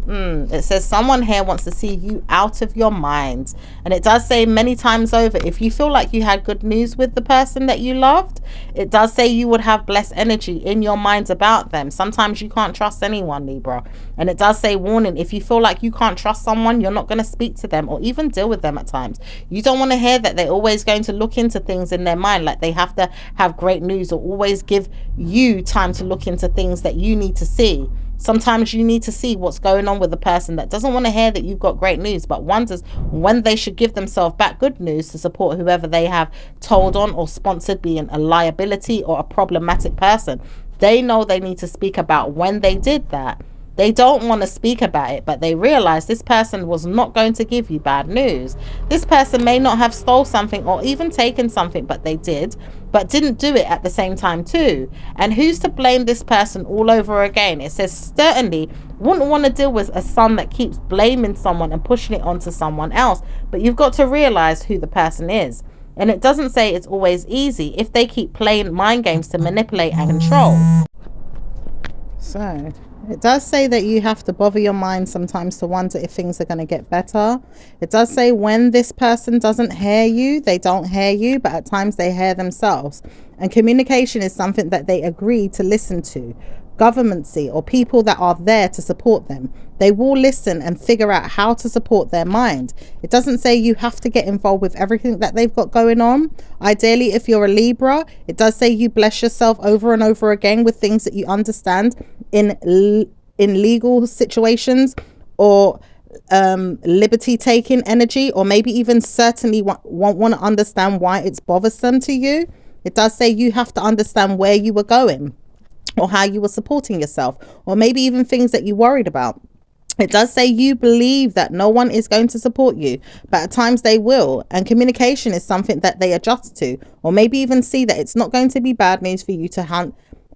it says someone here wants to see you out of your mind, and it does say many times over, if you feel like you had good news with the person that you loved, it does say you would have blessed energy in your mind about them. Sometimes you can't trust anyone, Libra, and it does say warning, if you feel like you can't trust someone, you're not going to speak to them or even deal with them at times. You don't want to hear that they're always going to look into things in their mind, like they have to have great news, or always give you time to look into things that you need to see. Sometimes you need to see what's going on with the person that doesn't want to hear that you've got great news, but wonders when they should give themselves back good news to support whoever they have told on or sponsored being a liability or a problematic person. They know they need to speak about when they did that. They don't want to speak about it, but they realize this person was not going to give you bad news. This person may not have stole something or even taken something, but they did, but didn't do it at the same time too. And who's to blame this person all over again? It says certainly wouldn't want to deal with a son that keeps blaming someone and pushing it onto someone else, but you've got to realize who the person is. And it doesn't say it's always easy if they keep playing mind games to manipulate and control. So it does say that you have to bother your mind sometimes to wonder if things are going to get better. It does say when this person doesn't hear you, they don't hear you, but at times they hear themselves. And communication is something that they agree to listen to. Governmency or people that are there to support them, they will listen and figure out how to support their mind. It doesn't say you have to get involved with everything that they've got going on. Ideally, if you're a Libra, it does say you bless yourself over and over again with things that you understand in legal situations or liberty taking energy, or maybe even certainly won't want to understand why it's bothersome to you. It does say you have to understand where you were going or how you were supporting yourself, or maybe even things that you worried about. It does say you believe that no one is going to support you, but at times they will. And communication is something that they adjust to, or maybe even see that it's not going to be bad news for you to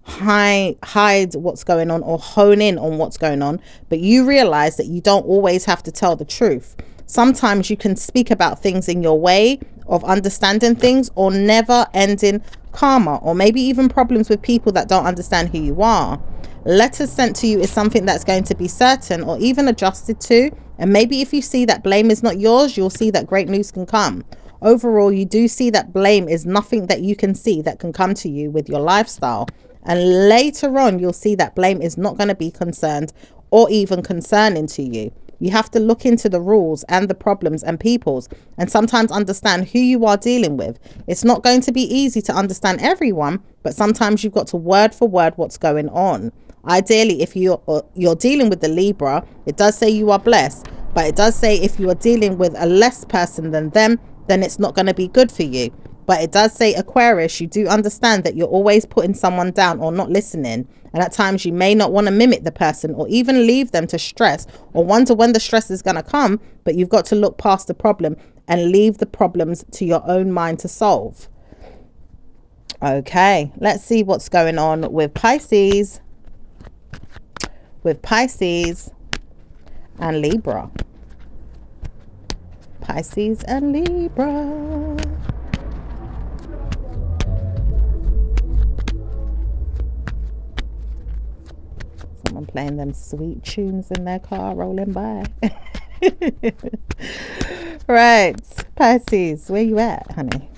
hide what's going on or hone in on what's going on. But you realize that you don't always have to tell the truth. Sometimes you can speak about things in your way of understanding things, or never ending karma, or maybe even problems with people that don't understand who you are. Letters sent to you is something that's going to be certain or even adjusted to. And maybe if you see that blame is not yours, you'll see that great news can come. Overall, you do see that blame is nothing that you can see that can come to you with your lifestyle. And later on, you'll see that blame is not going to be concerned or even concerning to you. You have to look into the rules and the problems and peoples, and sometimes understand who you are dealing with. It's not going to be easy to understand everyone, but sometimes you've got to word for word what's going on. Ideally, if you're dealing with the Libra, it does say you are blessed, but it does say if you are dealing with a less person than them, then it's not going to be good for you. But it does say Aquarius, you do understand that you're always putting someone down or not listening. And at times you may not want to mimic the person or even leave them to stress or wonder when the stress is going to come. But you've got to look past the problem and leave the problems to your own mind to solve. Okay, let's see what's going on with Pisces. With Pisces and Libra. Pisces and Libra. Someone playing them sweet tunes in their car rolling by. Right, Pisces, where you at, honey?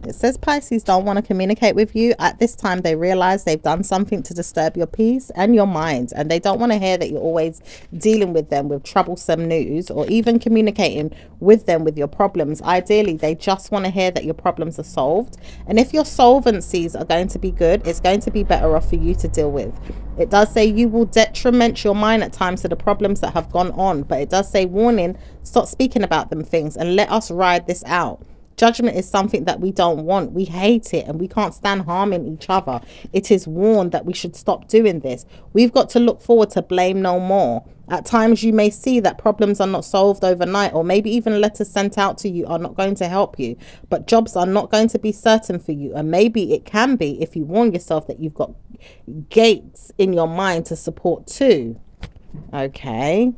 It says Pisces don't want to communicate with you. At this time, they realize they've done something to disturb your peace and your mind, and they don't want to hear that you're always dealing with them with troublesome news or even communicating with them with your problems. Ideally, they just want to hear that your problems are solved. And if your solvencies are going to be good, it's going to be better off for you to deal with. It does say you will detriment your mind at times to the problems that have gone on, but it does say warning, stop speaking about them things and let us ride this out. Judgment is something that we don't want. We hate it and we can't stand harming each other. It is warned that we should stop doing this. We've got to look forward to blame no more. At times you may see that problems are not solved overnight, or maybe even letters sent out to you are not going to help you. But jobs are not going to be certain for you. And maybe it can be if you warn yourself that you've got gates in your mind to support too. Okay.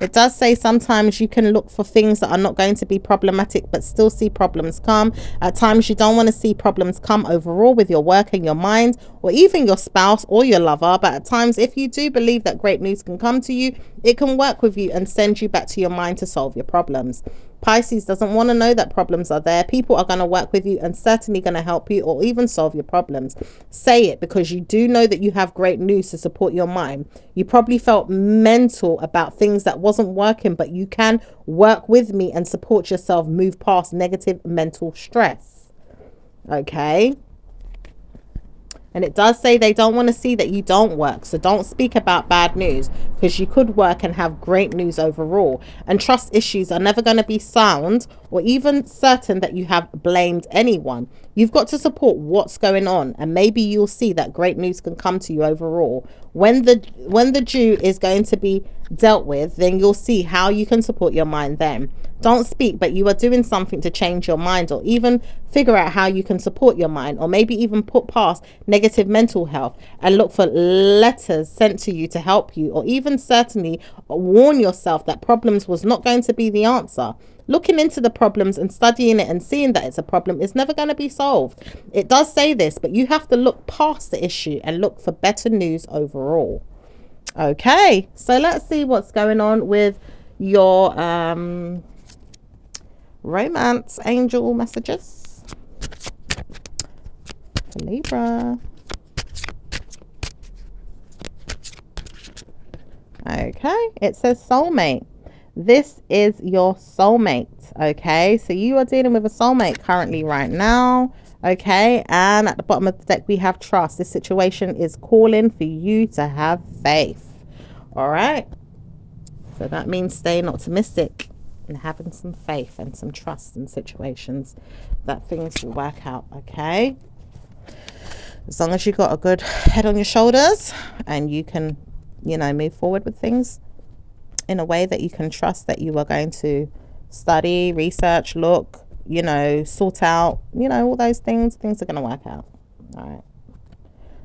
It does say sometimes you can look for things that are not going to be problematic but still see problems come. At times you don't want to see problems come overall with your work and your mind, or even your spouse or your lover. But at times, if you do believe that great news can come to you, it can work with you and send you back to your mind to solve your problems. Pisces doesn't want to know that problems are there. People are going to work with you and certainly going to help you or even solve your problems. Say it, because you do know that you have great news to support your mind. You probably felt mental about things that wasn't working, but you can work with me and support yourself move past negative mental stress. Okay. And it does say they don't want to see that you don't work. So don't speak about bad news, because you could work and have great news overall. And trust issues are never going to be sound or even certain that you have blamed anyone. You've got to support what's going on, and maybe you'll see that great news can come to you overall. When the Jew is going to be dealt with, then you'll see how you can support your mind then. Don't speak, but you are doing something to change your mind, or even figure out how you can support your mind, or maybe even put past negative mental health and look for letters sent to you to help you, or even certainly warn yourself that problems was not going to be the answer. Looking into the problems and studying it and seeing that it's a problem is never going to be solved. It does say this, but you have to look past the issue and look for better news overall. Okay, so let's see what's going on with your romance angel messages for Libra. Okay, it says soulmate. This is your soulmate. Okay, so you are dealing with a soulmate currently right now. Okay, and at the bottom of the deck we have trust. This situation is calling for you to have faith. All right, so that means staying optimistic and having some faith and some trust in situations that things will work out. Okay, as long as you've got a good head on your shoulders and you can, you know, move forward with things in a way that you can trust that you are going to study, research, look, you know, sort out, you know, all those things are going to work out. All right,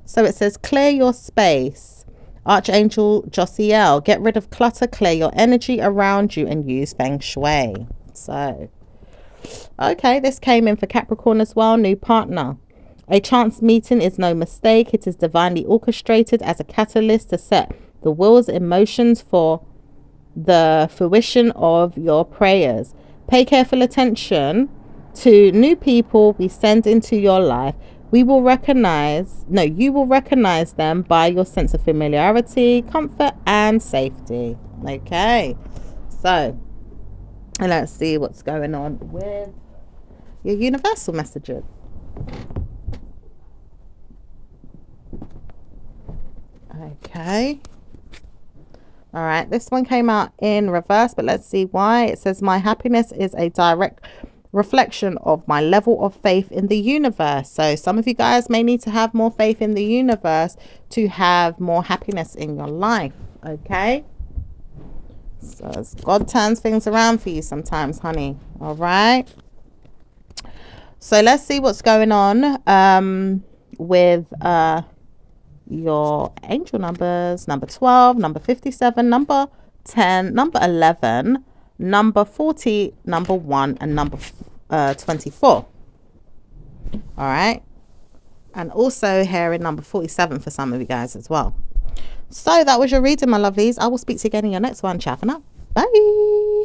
so it says clear your space. Archangel Josiel, get rid of clutter, clear your energy around you, and use feng shui. So okay, this came in for Capricorn as well. New partner. A chance meeting is no mistake. It is divinely orchestrated as a catalyst to set the will's emotions for the fruition of your prayers. Pay careful attention to new people we send into your life. You will recognize them by your sense of familiarity, comfort, and safety. Okay, so and let's see what's going on with your universal messages. Okay. All right, this one came out in reverse, but let's see why. It says, my happiness is a direct reflection of my level of faith in the universe. So some of you guys may need to have more faith in the universe to have more happiness in your life. Okay, so God turns things around for you sometimes, honey. All right, so let's see what's going on with your angel numbers. Number 12, number 57, number 10, number 11, number 40, number 1, and number 24. All right, and also here in number 47 for some of you guys as well. So that was your reading, my lovelies. I will speak to you again in your next one. Ciao for now. Bye.